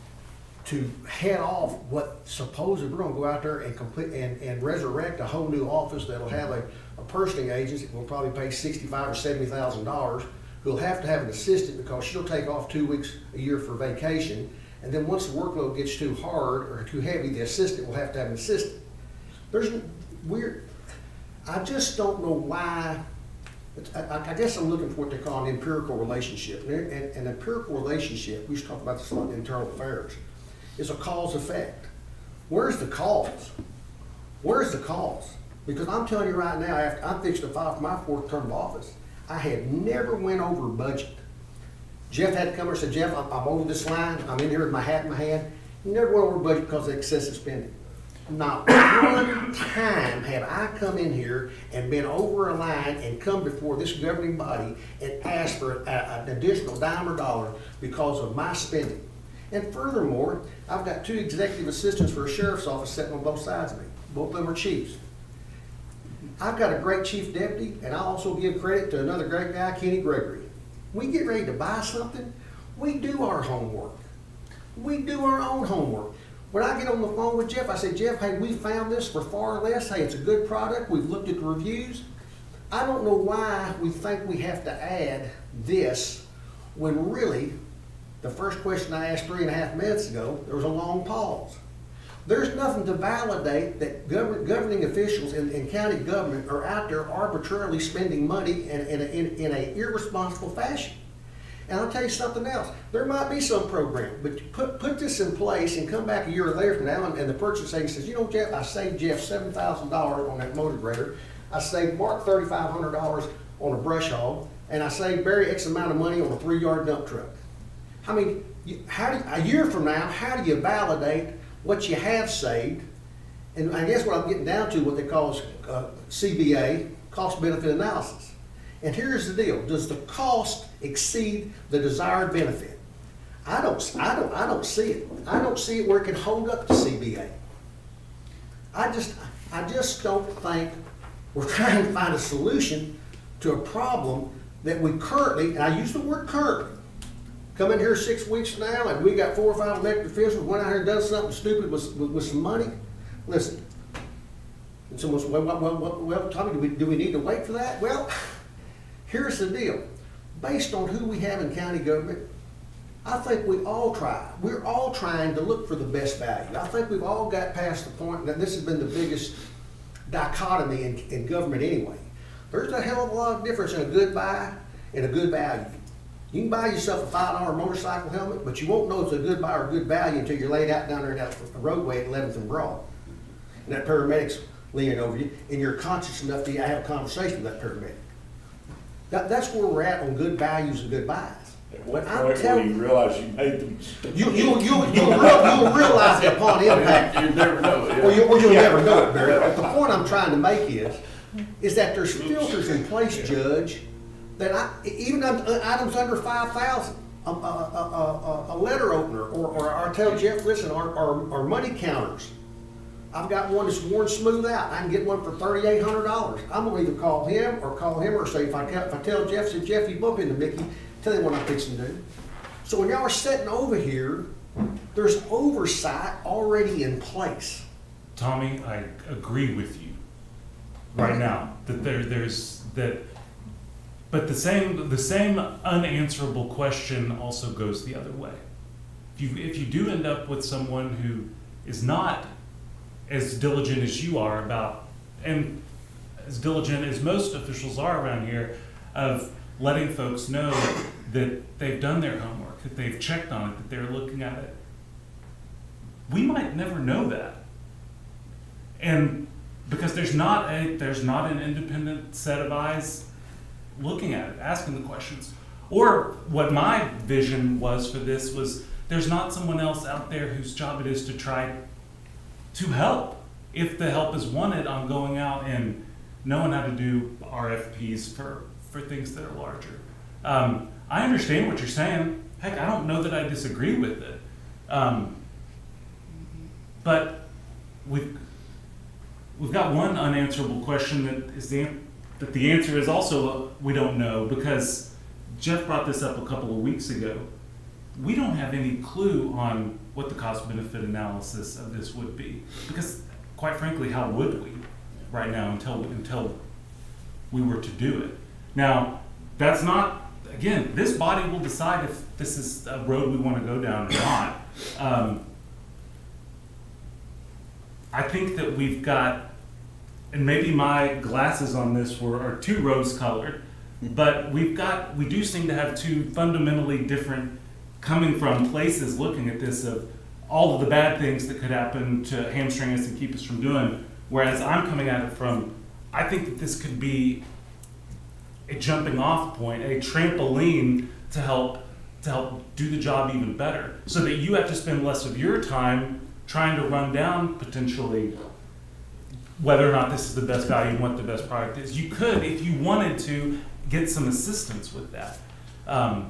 head off what supposedly we're gonna go out there and complete and resurrect a whole new office that'll have a purchasing agent that will probably pay $65,000 or $70,000, who'll have to have an assistant because she'll take off 2 weeks a year for vacation. And then once the workload gets too hard or too heavy, the assistant will have to have an assistant. I just don't know why. I guess I'm looking for what they call an empirical relationship. And an empirical relationship, we used to talk about this a lot in internal affairs, is a cause effect. Where's the cause? Where's the cause? Because I'm telling you right now, after I fixed to file for my 4th term of office, I had never went over budget. Jeff had to come here and say, Jeff, I'm over this line, I'm in here with my hat in my hand. You never went over budget because of excessive spending. Not one time have I come in here and been over a line and come before this governing body and asked for an additional dime or dollar because of my spending. And furthermore, I've got 2 executive assistants for a sheriff's office sitting on both sides of me. Both of them are chiefs. I've got a great chief deputy, and I also give credit to another great guy, Kenny Gregory. We get ready to buy something, we do our homework. We do our own homework. When I get on the phone with Jeff, I say, Jeff, hey, we found this for far less. Hey, it's a good product. We've looked at the reviews. I don't know why we think we have to add this when really, the first question I asked 3.5 minutes ago, there was a long pause. There's nothing to validate that governing officials in county government are out there arbitrarily spending money in a irresponsible fashion. And I'll tell you something else. There might be some program, but put this in place and come back a year later from now and the purchase agent says, you know, Jeff, I saved Jeff $7,000 on that motor grader. I saved Mark $3,500 on a brush hog, and I saved Barry X amount of money on a 3-yard dump truck. I mean, a year from now, how do you validate what you have saved? And I guess what I'm getting down to, what they call CBA, cost benefit analysis. And here's the deal: does the cost exceed the desired benefit? I don't see it. I don't see it where it can hold up to CBA. I just don't think we're trying to find a solution to a problem that we currently, and I use the word currently, come in here 6 weeks now and we got 4 or 5 elected officials went out here and done something stupid with some money. Listen, and someone said, well, Tommy, do we need to wait for that? Well, here's the deal. Based on who we have in county government, I think we're all trying to look for the best value. I think we've all got past the point that this has been the biggest dichotomy in government anyway. There's a hell of a lot of difference in a good buy and a good value. You can buy yourself a $5 motorcycle helmet, but you won't know it's a good buy or good value until you're laid out down there down the roadway at 11th and Broad. And that paramedic's leaning over you, and you're conscious enough to have a conversation with that paramedic. That's where we're at on good values and good buys. At what point will you realize you made them? You'll realize it upon impact. You never know. Yeah. Or you'll never know it, Barry. But the point I'm trying to make is that there's filters in place, Judge, that even items under 5,000, a letter opener, or I tell Jeff, listen, our money counters. I've got one that's worn smooth out. I can get one for $3,800. I'm gonna either call him or say, if I tell Jeff, say, Jeff, you bump into Mickey, tell him what I'm fixing to do. So when y'all are sitting over here, there's oversight already in place. Tommy, I agree with you right now that there's that, but the same unanswerable question also goes the other way. If you do end up with someone who is not as diligent as you are about, and as diligent as most officials are around here, of letting folks know that they've done their homework, that they've checked on it, that they're looking at it, we might never know that. And because there's not an independent set of eyes looking at it, asking the questions. Or what my vision was for this was, there's not someone else out there whose job it is to try to help. If the help is wanted on going out and knowing how to do RFPs for things that are larger. I understand what you're saying. Heck, I don't know that I disagree with it. But we've got one unanswerable question that the answer is also we don't know, because Jeff brought this up a couple of weeks ago. We don't have any clue on what the cost-benefit analysis of this would be, because quite frankly, how would we right now until we were to do it? Now, that's not, again, this body will decide if this is a road we want to go down or not. I think that we've got, and maybe my glasses on this are too rose-colored, but we do seem to have two fundamentally different, coming from places looking at this, of all of the bad things that could happen to hamstring us and keep us from doing, whereas I'm coming at it from, I think that this could be a jumping off point, a trampoline to help to help do the job even better, so that you have to spend less of your time trying to run down potentially whether or not this is the best value and what the best product is. You could, if you wanted to, get some assistance with that. I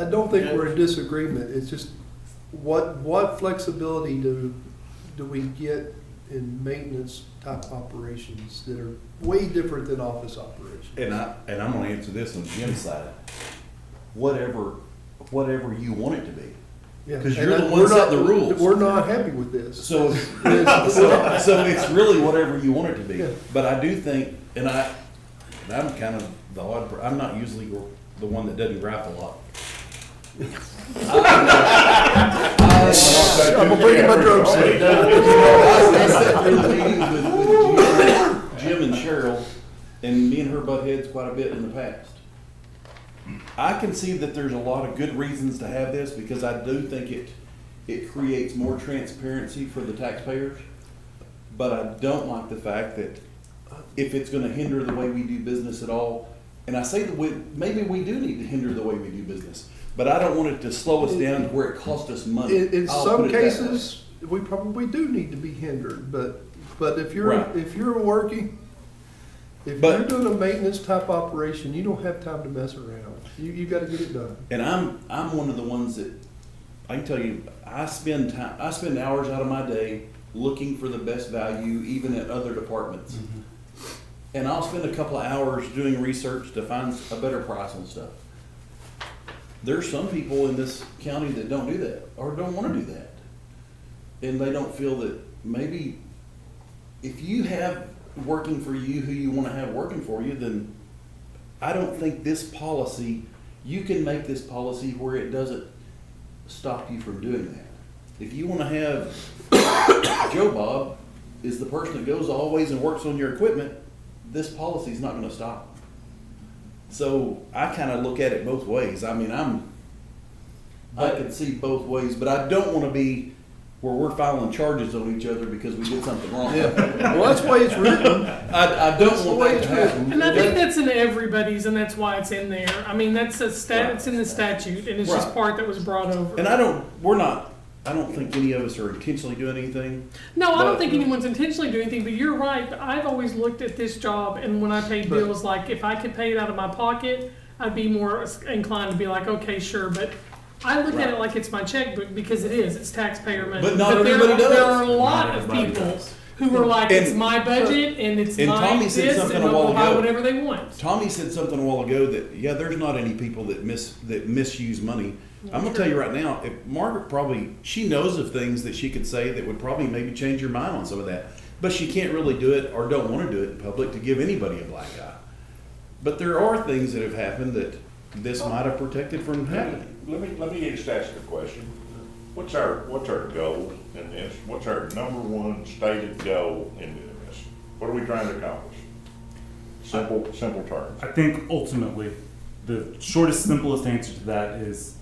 don't think we're in disagreement. It's just what flexibility do we get in maintenance type operations that are way different than office operations? And I'm gonna answer this on Jim's side. Whatever you want it to be. Yeah, 'Cause and you're the we're one not- setting the rules. We're not happy with this. So it's really whatever you want it to be. Yeah. But I do think, and I'm kind of the odd, I'm not usually the one that doesn't gripe a lot. I'm gonna bring in my drum set. I sat through meetings with Jim and Cheryl, and me and her butt heads quite a bit in the past. I can see that there's a lot of good reasons to have this, because I do think it creates more transparency for the taxpayers. But I don't like the fact that if it's gonna hinder the way we do business at all, and I say that maybe we do need to hinder the way we do business, but I don't want it to slow us down to where it costs us money. In I'll some put it that way. cases, we probably do need to be hindered, but if you're, Right. if you're working, if But- you're doing a maintenance type operation, you don't have time to mess around. You gotta get it done. And I'm one of the ones that, I can tell you, I spend hours out of my day looking for the best value, even at other departments. And I'll spend a couple of hours doing research to find a better price on stuff. There's some people in this county that don't do that, or don't wanna do that. And they don't feel that maybe if you have working for you who you wanna have working for you, then I don't think this policy, you can make this policy where it doesn't stop you from doing that. If you wanna have Joe Bob is the person that goes always and works on your equipment, this policy's not gonna stop him. So I kinda look at it both ways. I mean, I can see both ways, but I don't wanna be where we're filing charges on each other because we did something wrong. Yeah, well, that's the way it's written. I don't want that to happen. And I think that's in everybody's, and that's why it's in there. I mean, that's it's in the statute, and it's just Right. part that was brought over. And I don't think any of us are intentionally doing anything. No, I But- don't think anyone's intentionally doing anything, but you're right. But I've always looked at this job, and when I paid But- bills, like if I could pay it out of my pocket, I'd be more inclined to be like, okay, sure. But I look at it like it's my checkbook because it is. It's taxpayer money. But not there, everybody does. There are a lot Not of everybody people does. who are like, And- it's my budget, and it's and my Tommy said this, something and a while they'll buy ago. whatever they want. Tommy said something a while ago that, yeah, there's not any people that misuse money. I'm gonna tell you right now, if Margaret she knows of things that she could say that would probably maybe change your mind on some of that. But she can't really do it or don't wanna do it in public to give anybody a black eye. But there are things that have happened that this might have protected from happening. Let me just ask you a question. What's our goal in this? What's our number one stated goal in doing this? What are we trying to accomplish? Simple terms. I think ultimately, the shortest, simplest answer to that is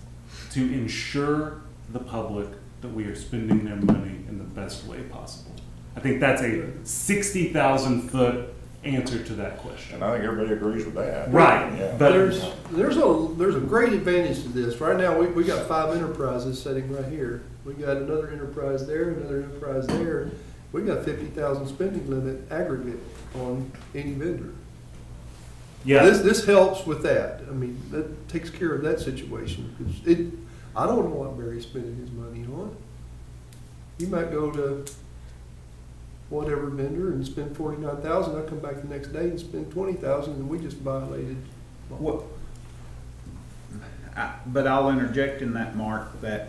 to ensure the public that we are spending their money in the best way possible. I think that's a 60,000-foot answer to that question. And I think everybody agrees with that. Right, Yeah. but There's a great advantage to this. Right now, we got 5 enterprises sitting right here. We got another enterprise there, another enterprise there. We got 50,000 spending limit aggregate on any vendor. yeah, This helps with that. I mean, that takes care of that situation. 'Cause I don't know what Barry's spending his money on. He might go to whatever vendor and spend 49,000. I come back the next day and spend 20,000, and we just violated. What, but I'll interject in that, Mark, that,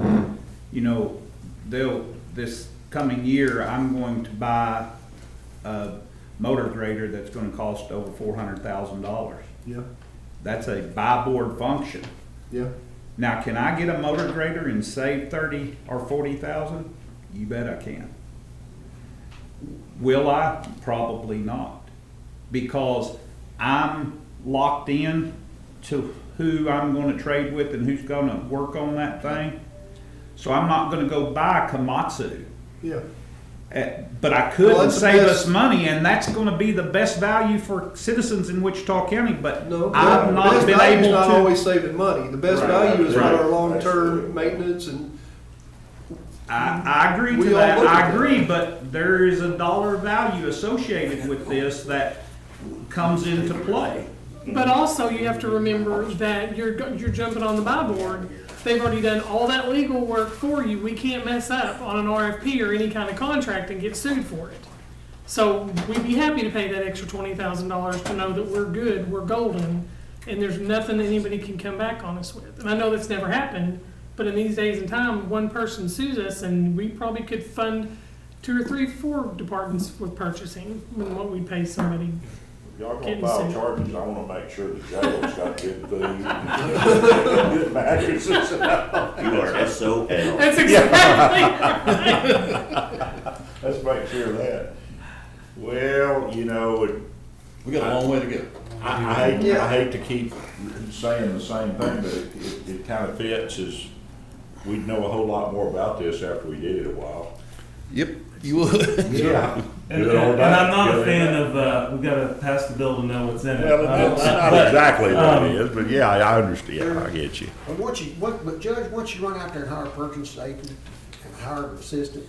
this coming year, I'm going to buy a motor grader that's gonna cost over $400,000. Yeah, That's a buy board function. yeah. Now, can I get a motor grader and save 30 or 40,000? You bet I can. Will I? Probably not. Because I'm locked in to who I'm gonna trade with and who's gonna work on that thing. So I'm not gonna go buy a Komatsu. Yeah. But I Well, could that's the save best- us money, and that's gonna be the best value for citizens in Wichita County, but No, I've the not best been value is able not to. always saving money. The best Right, value is what right. our That's long-term true. maintenance and, I agree We to all that, look I at that. agree, but there is a dollar value associated with this that comes into play. But also, you have to remember that you're jumping on the buy board. They've already done all that legal work for you. We can't mess up on an RFP or any kind of contract and get sued for it. So we'd be happy to pay that extra $20,000 to know that we're good, we're golden, and there's nothing that anybody can come back on us with. And I know that's never happened, but in these days and time, one person sues us and we probably could fund 2 or 3, 4 departments with purchasing than what we pay somebody. If y'all gonna Getting file sued. charges, I wanna make sure the jail's got good food, good mattresses. You are SOL. That's exactly right. Let's make sure of that. Well, you know, We got a long way to go. I hate to keep saying the same thing, but it kind of fits as, we'd know a whole lot more about this after we did it a while. Yep, you would. Yeah. And Good old I'm not good a old fan that. of, we gotta pass the bill to know what's in it. Well, it's not But, exactly what um, it is, but yeah, I understand, I get you. And but Judge, once you run out there and hire a purchase agent and hire an assistant,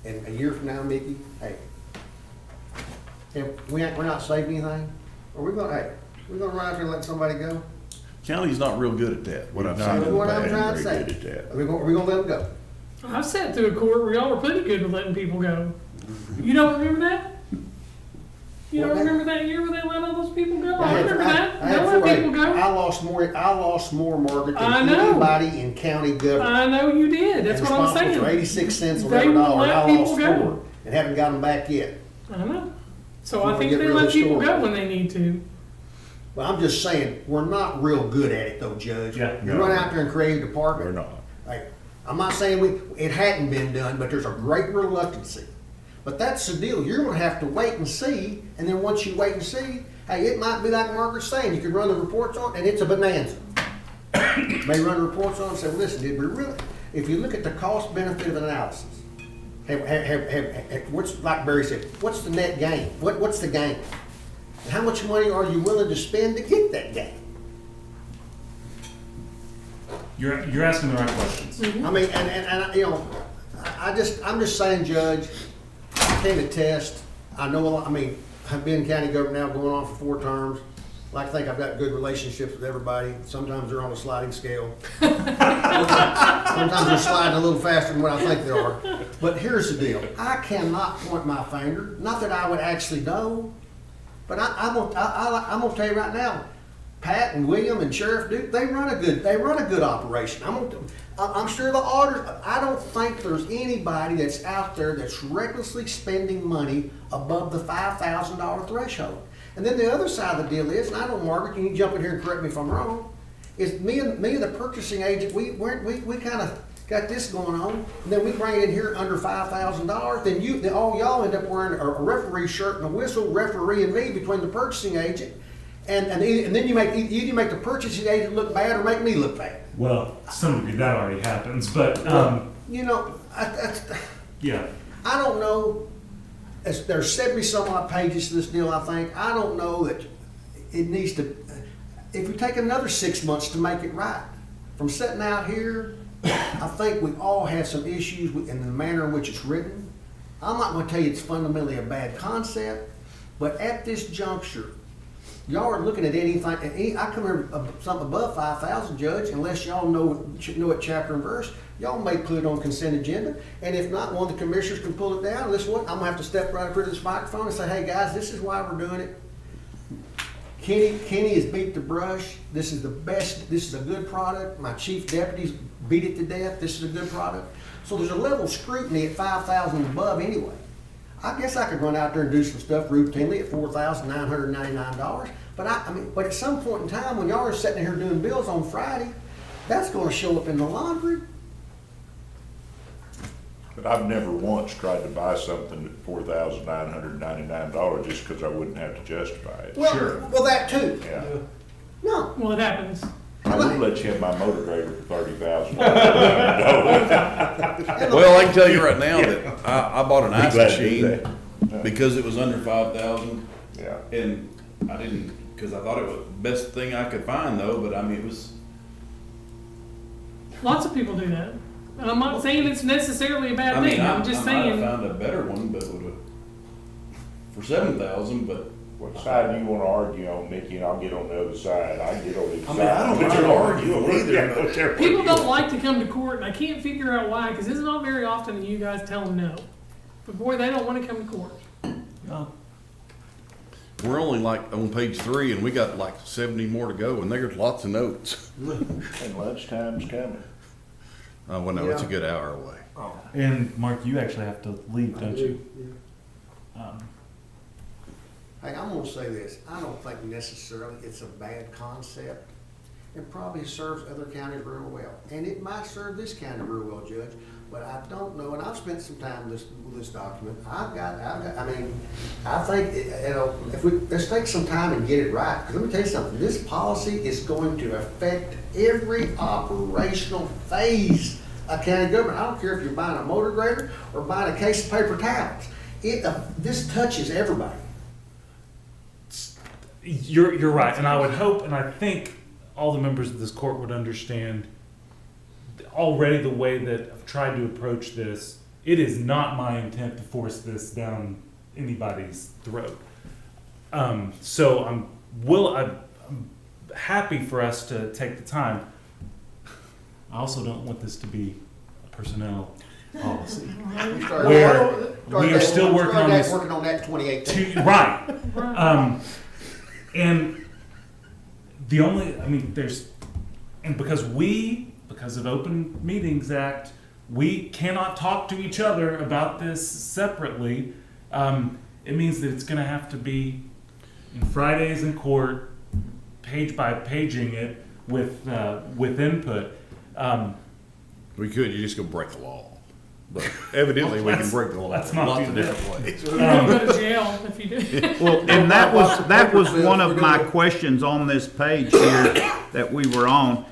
and a year from now, Mickey, hey, if we're not saving anything, or we're gonna run out there and let somebody go? County's not real good at that, what I've Not seen. That's in the what I'm past. trying to very say. good at that. Are we gonna let them go? I've sat through a court where y'all were pretty good with letting people go. You don't remember that? You don't remember that year where they let all those people go? I remember that. I had They let four- people go. I lost more, Margaret, I than know. anybody in county government. I know you did. That's And what I'm responsible saying. for 86 cents on They every will dollar, and let I people lost go. 4, and haven't got them back yet. I know. So Before I we think get they real let people go historical. when they need to. But I'm just saying, we're not real good at it though, Judge. Yeah. You run out there and create a department. We're not. Hey, I'm not saying it hadn't been done, but there's a great reluctancy. But that's the deal. You're gonna have to wait and see, and then once you wait and see, hey, it might be like Margaret's saying, you can run the reports on, and it's a bonanza. May run the reports on and say, listen, did we really, if you look at the cost benefit of analysis, what's, like Barry said, what's the net gain? What's the gain? And how much money are you willing to spend to get that gain? You're asking the right questions. I mean, and you know, I'm just saying, Judge, I can't attest. I know a lot, I mean, I've been in county government now going on for 4 terms. Like, I think I've got good relationships with everybody. Sometimes they're on a sliding scale. Sometimes they're sliding a little faster than what I think they are. But here's the deal. I cannot point my finger, not that I would actually know, but I'm gonna tell you right now, Pat and William and Sheriff Duke, they run a good operation. I'm sure the auditors, I don't think there's anybody that's out there that's recklessly spending money above the $5,000 threshold. And then the other side of the deal is, and I know Margaret, you can jump in here and correct me if I'm wrong, is me and the purchasing agent, we kind of got this going on, and then we bring it in here under $5,000, then all y'all end up wearing a referee shirt and a whistle, referee and me between the purchasing agent, and then you make the purchasing agent look bad or make me look bad. Well, some degree that already happens, but, You know, yeah. I don't know, there's 70 some odd pages to this deal, I think. I don't know that it needs to, if we take another 6 months to make it right. From sitting out here, I think we all have some issues in the manner in which it's written. I'm not gonna tell you it's fundamentally a bad concept, but at this juncture, y'all are looking at anything, I come here something above 5,000, Judge, unless y'all know it chapter and verse. Y'all may put it on consent agenda, and if not, one of the commissioners can pull it down. Listen, what, I'm gonna have to step right up here to this microphone and say, hey guys, this is why we're doing it. Kenny has beat the brush. This is the best, this is a good product. My chief deputies beat it to death. This is a good product. So there's a level of scrutiny at 5,000 and above anyway. I guess I could run out there and do some stuff routinely at $4,999. But but at some point in time, when y'all are sitting here doing bills on Friday, that's gonna show up in the laundry. But I've never once tried to buy something at $4,999 just because I wouldn't have to justify it. Well, that too. Yeah. No, Well, it happens. I I will let you have my motor grader for $30,000. Well, I can tell you right now that I bought an ice glad to do machine that. because it was under 5,000, Yeah. and I didn't, because I thought it was the best thing I could find though, but I mean, it was, Lots of people do that. And I'm not saying it's necessarily a bad I mean, thing, I'm just I might have saying, found a better one, but for 7,000, but. What side do you wanna argue on, Nikki, and I'll get on the other side, I can get on each I side. mean, I don't want to argue either. Yeah, whichever people one. don't like to come to court, and I can't figure out why, because it's not very often that you guys tell them no. But boy, they don't want to come to court. Oh, We're only like on page 3 and we got like 70 more to go and there's lots of notes. And lunchtime's coming. Well, no, it's a Yeah. good hour away. and Mark, you actually have to leave, don't you? Hey, I'm gonna say this, I don't think necessarily it's a bad concept. It probably serves other counties real well, and it might serve this county real well, Judge, but I don't know, and I've spent some time with this document. I mean, I think, if we, let's take some time and get it right, because let me tell you something, this policy is going to affect every operational phase of county government. I don't care if you're buying a motor grader or buying a case of paper towels. This touches everybody. You're right, and I would hope, and I think all the members of this court would understand already the way that I've tried to approach this. It is not my intent to force this down anybody's throat. So I'm happy for us to take the time. I also don't want this to be a personnel policy. We are still working on this. Working on that in 2018. Right. Right. And the only, I mean, because of Open Meetings Act, we cannot talk to each other about this separately. It means that it's gonna have to be in Fridays in court, page by paging it with input. We could, you just go break the law. But evidently we can break the law Let's in not lots do of different ways. You're gonna go to jail if you do. Well, and that was one of my questions on this page here that we were on.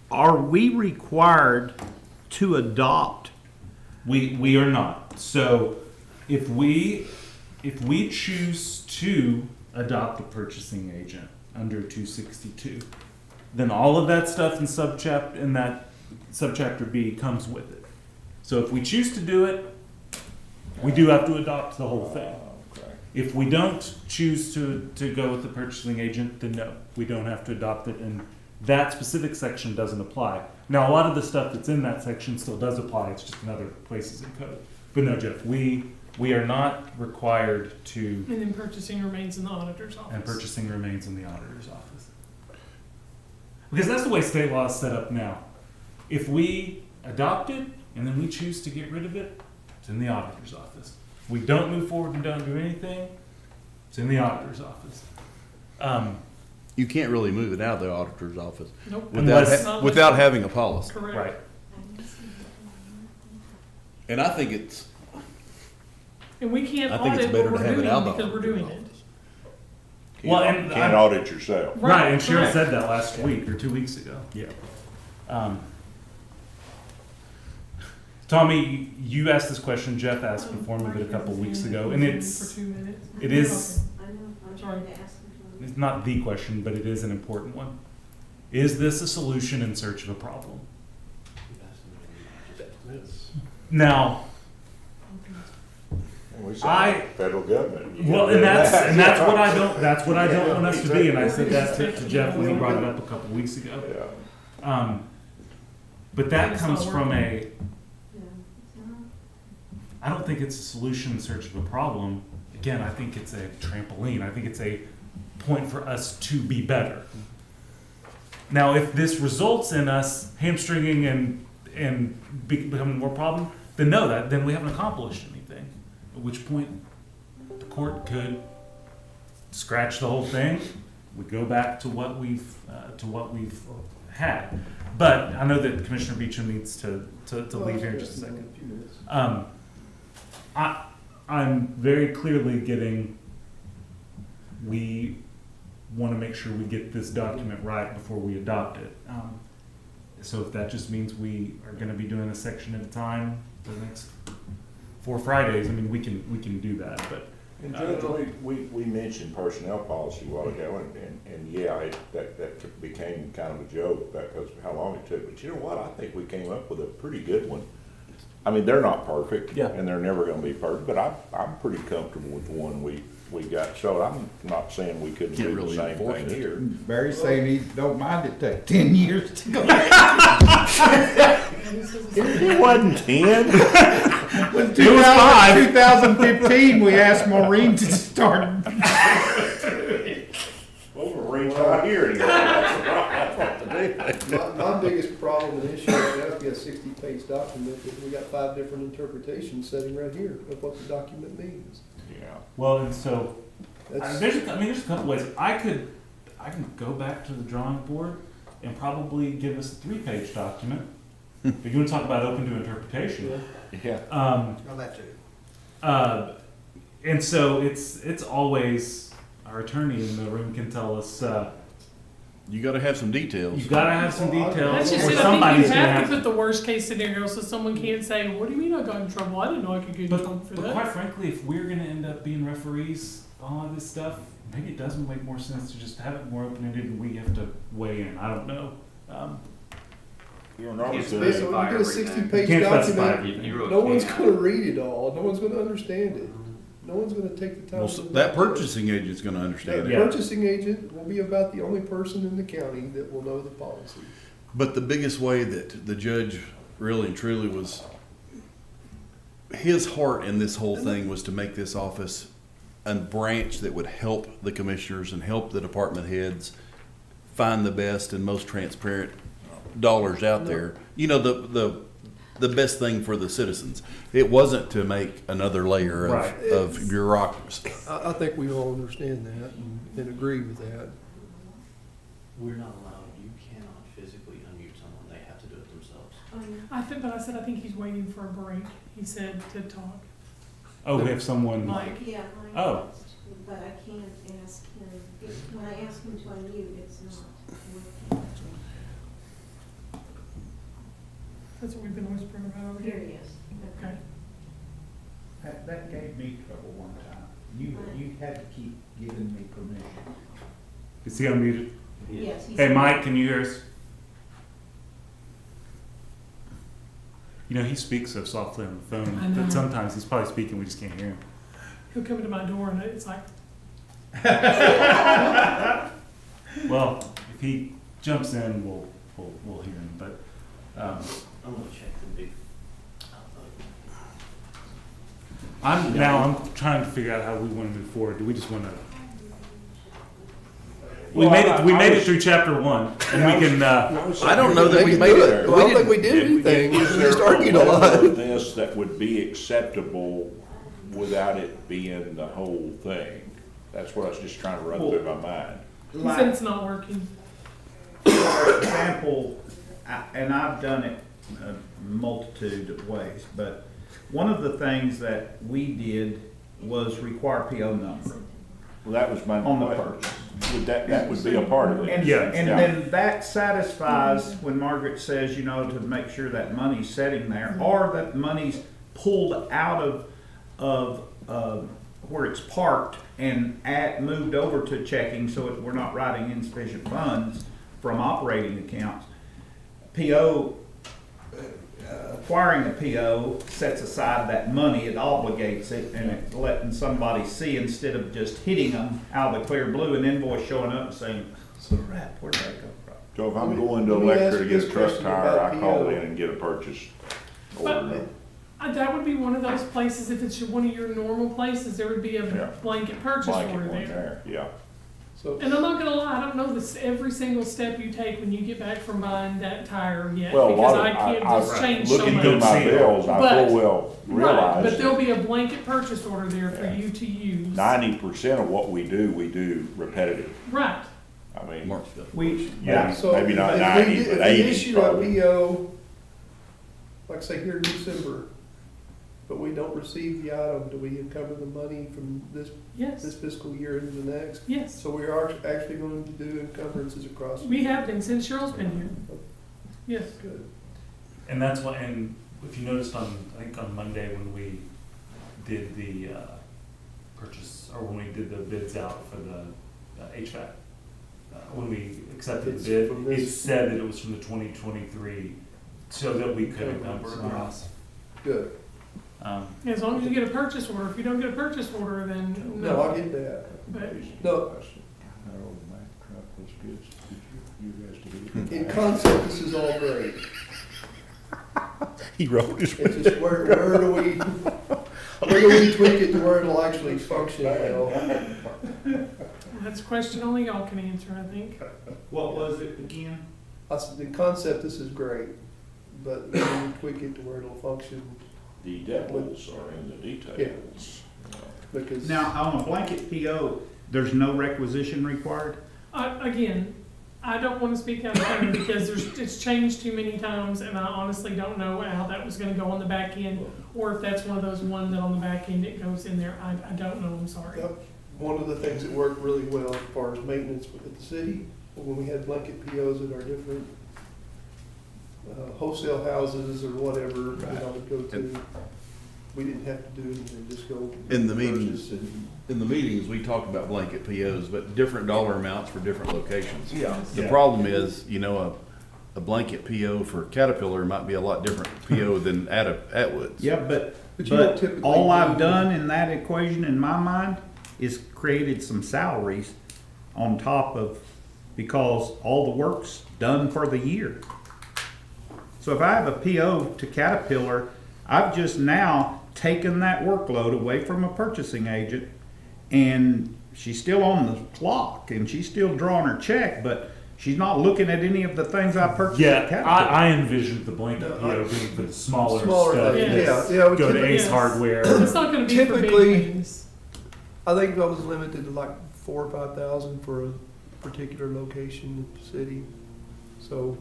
Are we required to adopt? We are not. So if we choose to adopt a purchasing agent under 262, then all of that stuff in that subchapter B comes with it. So if we choose to do it, we do have to adopt the whole thing. Okay. If we don't choose to go with the purchasing agent, then no, we don't have to adopt it, and that specific section doesn't apply. Now, a lot of the stuff that's in that section still does apply, it's just in other places in code. But no, Jeff, we are not required to, And then purchasing remains in the auditor's office. and purchasing remains in the auditor's office. Because that's the way state law is set up now. If we adopt it, and then we choose to get rid of it, it's in the auditor's office. If we don't move forward and don't do anything, it's in the auditor's office. You can't really move it out of the auditor's office Nope. without having a policy. Correct. Right. And I think it's And we can't I think it's audit better what to we're have it doing out of the because we're auditor's doing it. office. Well, and Can't audit yourself. Right, and Sharon correct. said that last week or 2 weeks ago. Yeah. Tommy, you asked this question, Jeff asked before me, but a couple weeks ago, and For it's 2 minutes. it is I know, I'm trying to ask him. it's not the question, but it is an important one. Is this a solution in search of a problem? Now, We sound like federal government. You well, gotta and do that's that. and that's what I don't want us to be, and I said that to Jeff when he brought it up a couple weeks ago. Yeah. But that It's comes not from working. Yeah, it's not. I don't think it's a solution in search of a problem. Again, I think it's a trampoline. I think it's a point for us to be better. Now, if this results in us hamstringing and becoming more problem, then no, then we haven't accomplished anything. At which point, the court could scratch the whole thing. We go back to what we've had. But I know that Commissioner Beecham needs to leave here in just a second. I'm very clearly getting we want to make sure we get this document right before we adopt it. So if that just means we are going to be doing a section at a time for the next 4 Fridays, I mean, we can do that, but. We mentioned personnel policy a while ago, and yeah, that became kind of a joke because of how long it took. But you know what? I think we came up with a pretty good one. I mean, they're not perfect, Yeah. and they're never going to be perfect, but I'm pretty comfortable with the one we got. So I'm not saying we couldn't Can't do really the same enforce thing it. here. Barry's saying he don't mind it take 10 years to go. It wasn't 10. When It was 5. 2015, we asked Maureen to start. Well, Marine's not here anymore. That's what to do. My biggest problem and issue right now, if you have a 60-page document, is we got 5 different interpretations sitting right here of what the document means. Yeah. Well, and so That's, there's a couple ways. I can go back to the drawing board and probably give us a 3-page document. If you want to talk about open to interpretation. Yeah. Oh, that too. And so it's always our attorney in the room can tell us, You gotta have some details. you gotta have some details, That's just or it. I think somebody's you gonna have have to put the worst case scenario so someone can't say, what do you mean I got in trouble? I didn't know I could get in trouble for But that. quite frankly, if we're gonna end up being referees on all this stuff, maybe it doesn't make more sense to just have it more open-ended and we have to weigh in. I don't know. You're an artist. basically, when you get a 60-page Can't specify document, everything. no one's gonna read it all, no one's gonna understand it. No one's gonna take the time. Well, to that look at it. purchasing agent's gonna The understand it. Yeah. purchasing agent will be about the only person in the county that will know the policy. But the biggest way that the judge really and truly was, his heart in this whole thing was to make this office a branch that would help the commissioners and help the department heads find the best and most transparent dollars out there. You know, the best thing for the citizens. It wasn't to make another layer Right. of bureaucracy. I think we all understand that and agree with that. We're not allowed, you cannot physically unmute someone, they have to do it themselves. I think he's waiting for a break. He said to talk. Oh, we have someone. Mike. Yeah, I Oh. asked, but I can't ask him, when I ask him to unmute, it's not working. That's what we've been whispering about over Here here. he is. Okay. That gave me trouble one time. You had to keep giving me permission. Is he unmuted? Yes, he's. Hey, Mike, can you hear us? You know, he speaks so softly on the I phone know. that sometimes he's probably speaking, we just can't hear him. He'll come to my door and it's like, Well, if he jumps in, we'll hear him, but, I'm gonna check the big, I'm trying to figure out how we wanna move forward. Do we just wanna? We Well, made I it was- through chapter 1, and we can, I don't know that we made it. I don't think we did anything, we just argued a lot. Of this that would be acceptable without it being the whole thing. That's what I was just trying to run through my mind. he said it's not working. For example, and I've done it a multitude of ways, but one of the things that we did was require PO number Well, that was my. on the purchase. Would that would be a part of it. And, Yeah. and then that satisfies when Margaret says, you know, to make sure that money's sitting there, or that money's pulled out of where it's parked and moved over to checking, so we're not writing insufficient funds from operating accounts. PO, acquiring a PO sets aside that money, it obligates it, and it's letting somebody see instead of just hitting them out of the clear blue, an invoice showing up and saying, so crap, where'd that come from? So if I'm going to Let me ask Electra to you get a this truck question tire, about I call PO. in and get a purchase But order. that would be one of those places, if it's one of your normal places, there would be a Yeah. blanket purchase Blanket order one there. there, yeah. So, And I'm not gonna lie, I don't know this, every single step you take when you get back from buying that tire yet, Well, a because lot I of, can't just change so looking through much. my bills, I But- full well Right, realize but there'll that be a blanket purchase order there for Yeah. you to use. 90% of what we do repetitive. Right, I mean, Mark's got it. We, yeah, so maybe if not we 90, did- but if we 80 issue a probably. PO, like say here in December, but we don't receive the item, do we encumber the money from this Yes, fiscal year into the next? yes. So we are actually going to do encumbrances across. We have been since Cheryl's been here. Yes. Good. And that's why, and if you noticed on, I think on Monday when we did the purchase, or when we did the bids out for the HVAC, when we accepted It's the from bid, it this- said that it was from the 2023, so that we could encumber Encumbrance. across. Good. As long as you get a purchase order. If you don't get a purchase order, then No, I no. get that. But No, in concept, this is all great. He wrote his. It's just where do we tweak it to where it'll actually function well? that's a question only y'all can answer, I think. What was it again? I said, in concept, this is great, but we need to tweak it to where it'll function The devils are in the details. because. Now, on a blanket PO, there's no requisition required? Again, I don't want to speak out of turn because it's changed too many times, and I honestly don't know how that was gonna go on the back end, or if that's one of those ones that on the back end it goes in there. I don't know, I'm sorry. Yep. One of the things that worked really well as far as maintenance at the city, when we had blanket POs at our different wholesale houses or whatever that I would go to, we didn't have to do anything, just go. In the purchase meetings, and- in the meetings, we talked about blanket POs, but different dollar amounts for different locations. Yeah. The Yeah. problem is, a blanket PO for Caterpillar might be a lot different PO than Atwood's. Yeah, but But you don't But typically all I've do- done in that equation in my mind is created some salaries on top of, because all the work's done for the year. So if I have a PO to Caterpillar, I've just now taken that workload away from a purchasing agent, and she's still on the clock and she's still drawing her check, but she's not looking at any of the things I purchased at Yeah, Caterpillar. I envisioned the blanket PO being for the smaller stuff. things, Yes. yeah, we Go to typically- Ace Yes. Hardware. It's not gonna be for big Typically- things. I think I was limited to like 4,000 or 5,000 for a particular location in the city. So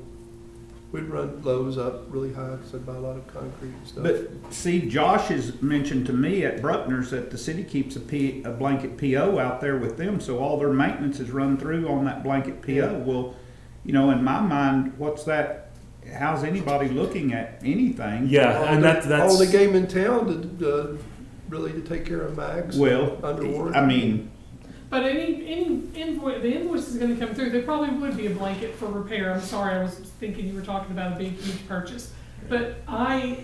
we'd run Lowe's up really high because I'd buy a lot of concrete and stuff. But see, Josh has mentioned to me at Bruckner's that the city keeps a blanket PO out there with them, so all their maintenance is run through on that blanket PO. Yeah. Well, in my mind, what's that? How's anybody looking at anything? Yeah, All and the- that's All the game in town to really to take care of mags. Well, Under warranty. I mean, But any invoice, the invoice is gonna come through, there probably would be a blanket for repair. I'm sorry, I was thinking you were talking about a big, huge purchase. But I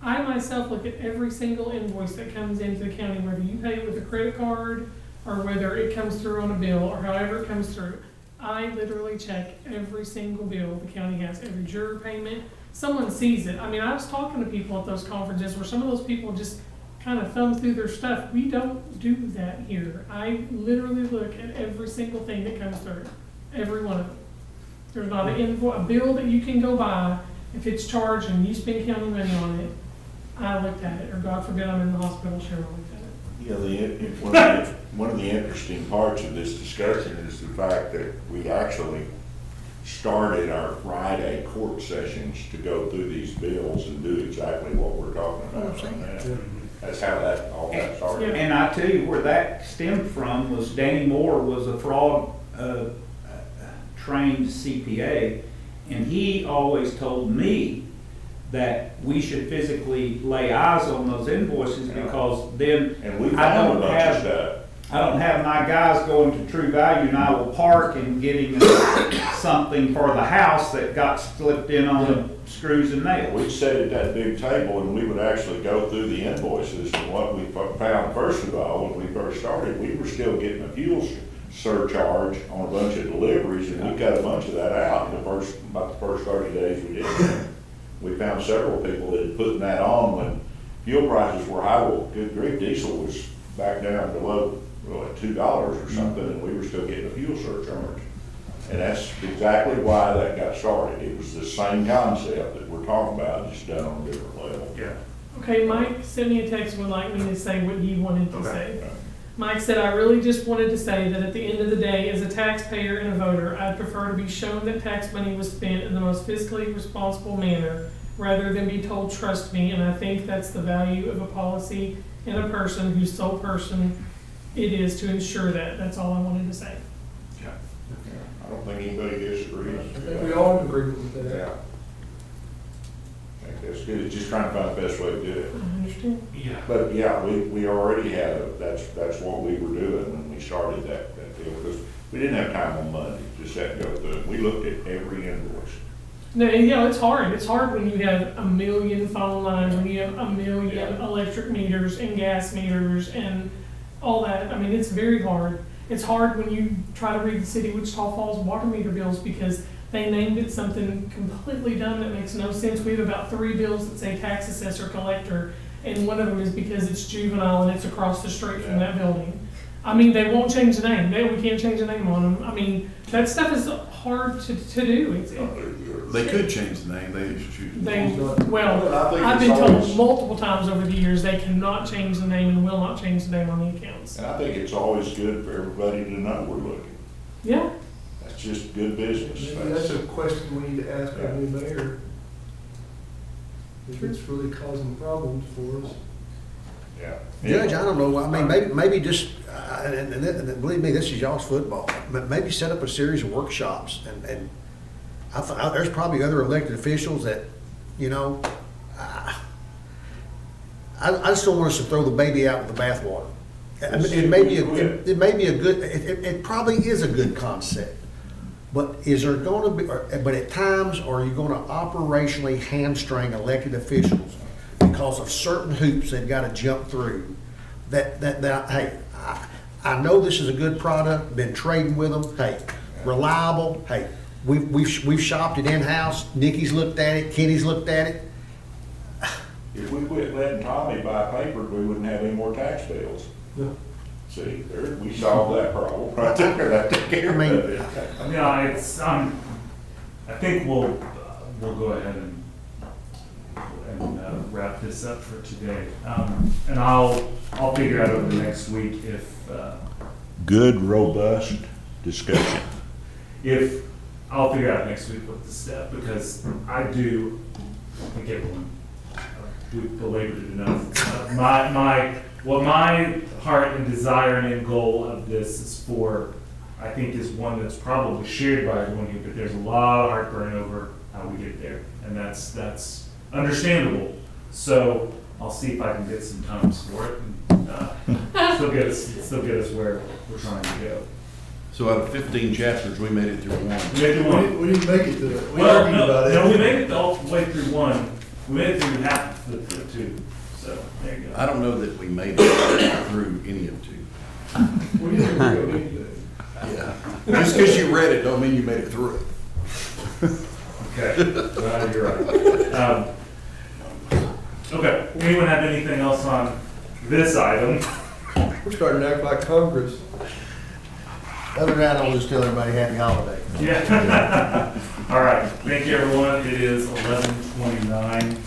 myself look at every single invoice that comes into the county, whether you pay it with a credit card or whether it comes through on a bill or however it comes through. I literally check every single bill the county has, every juror payment. Someone sees it. I mean, I was talking to people at those conferences where some of those people just kind of thumb through their stuff. We don't do that here. I literally look at every single thing that comes through, every one of them. There's not an invoice, a bill that you can go buy, if it's charged and you spend county money on it, I looked at it, or God forbid I'm in the hospital, Cheryl looked at it. One of the interesting parts of this discussion is the fact that we actually started our Friday court sessions to go through these bills and do exactly what we're talking about on that. That's how all that started. and I tell you where that stemmed from was Danny Moore was a fraud trained CPA, and he always told me that we should physically lay eyes on those invoices because then And we I found a don't bunch of have, stuff. I don't have my guys going to True Value and Iowa Park and getting something for the house that got slipped in on the screws and nails. We'd sit at that big table and we would actually go through the invoices, and what we found, first of all, when we first started, we were still getting a fuel surcharge on a bunch of deliveries, and we cut a bunch of that out in about the first 30 days we did it. We found several people that had put that on when fuel prices were high. Well, good grief, diesel was back down below, like $2 or something, and we were still getting a fuel surcharge. And that's exactly why that got started. It was the same concept that we're talking about, just done on a different level. Yeah. Okay, Mike sent me a text and would like me to say what he wanted to say. Mike said, I really just wanted to say that at the end of the day, as a taxpayer and a voter, I'd prefer to be shown that tax money was spent in the most fiscally responsible manner rather than be told, trust me. And I think that's the value of a policy and a person whose sole person it is to ensure that. That's all I wanted to say. I don't think anybody disagrees. I think we all agree with that. Yeah. I think that's good, it's just trying to find the best way to do it. I understand. Yeah. But yeah, we already had that's what we were doing when we started that deal, because we didn't have time on Monday, just had to go through it. We looked at every invoice. No, you know, it's hard. It's hard when you have a million phone lines, when you have a million electric meters and gas meters and all that. I mean, it's very hard. It's hard when you try to read the city of Wichita Falls water meter bills because they named it something completely dumb that makes no sense. We have about 3 bills that say tax assessor collector, and one of them is because it's juvenile and it's across the street from that building. I mean, they won't change the name. We can't change the name on them. I mean, that stuff is hard to do. They could change the name, they should. Well, I think I've it's been told always- multiple times over the years they cannot change the name and will not change the name on the accounts. And I think it's always good for everybody to know we're looking. Yeah. That's just good business. Maybe that's a question we need to ask our new mayor. If it's really causing problems for us. Yeah. Judge, I don't know, I mean, maybe just, and believe me, this is y'all's football, but maybe set up a series of workshops, and there's probably other elected officials that, you know, I just don't want us to throw the baby out with the bathwater. I mean, it may be a good, it probably is a good concept, but is there gonna be, but at times, are you gonna operationally hamstring elected officials because of certain hoops they've got to jump through? Hey, I know this is a good product, been trading with them, hey, reliable, hey, we've shopped it in-house, Nikki's looked at it, Kenny's looked at it. If we quit letting Tommy buy paper, we wouldn't have any more tax bills. No. See, there, we solved that problem right there. That took care of it. Yeah, it's, I think we'll go ahead and wrap this up for today. And I'll figure out over the next week if, Good, robust discussion. I'll figure out next week what the step, because I think everyone, we've belabored it enough. What my heart and desire and end goal of this is for, I think, is one that's probably shared by everyone here, but there's a lot of heartburn over how we get there, and that's understandable. So I'll see if I can get some times for it and still get us where we're trying to go. So out of 15 chapters, we made it through one. We made it through one. We didn't make it to it. We Well, argued about it. no, we made it all the way through one. We made it through half of the two. So there you go. I don't know that we made it through any of 2. We didn't agree on anything. Yeah. Just because you read it don't mean you made it through it. Okay, well, you're right. Okay, anyone have anything else on this item? We're starting to act like Congress. Other than that, I'll just tell everybody happy holiday. Yeah. All right, thank you, everyone. It is 11:29.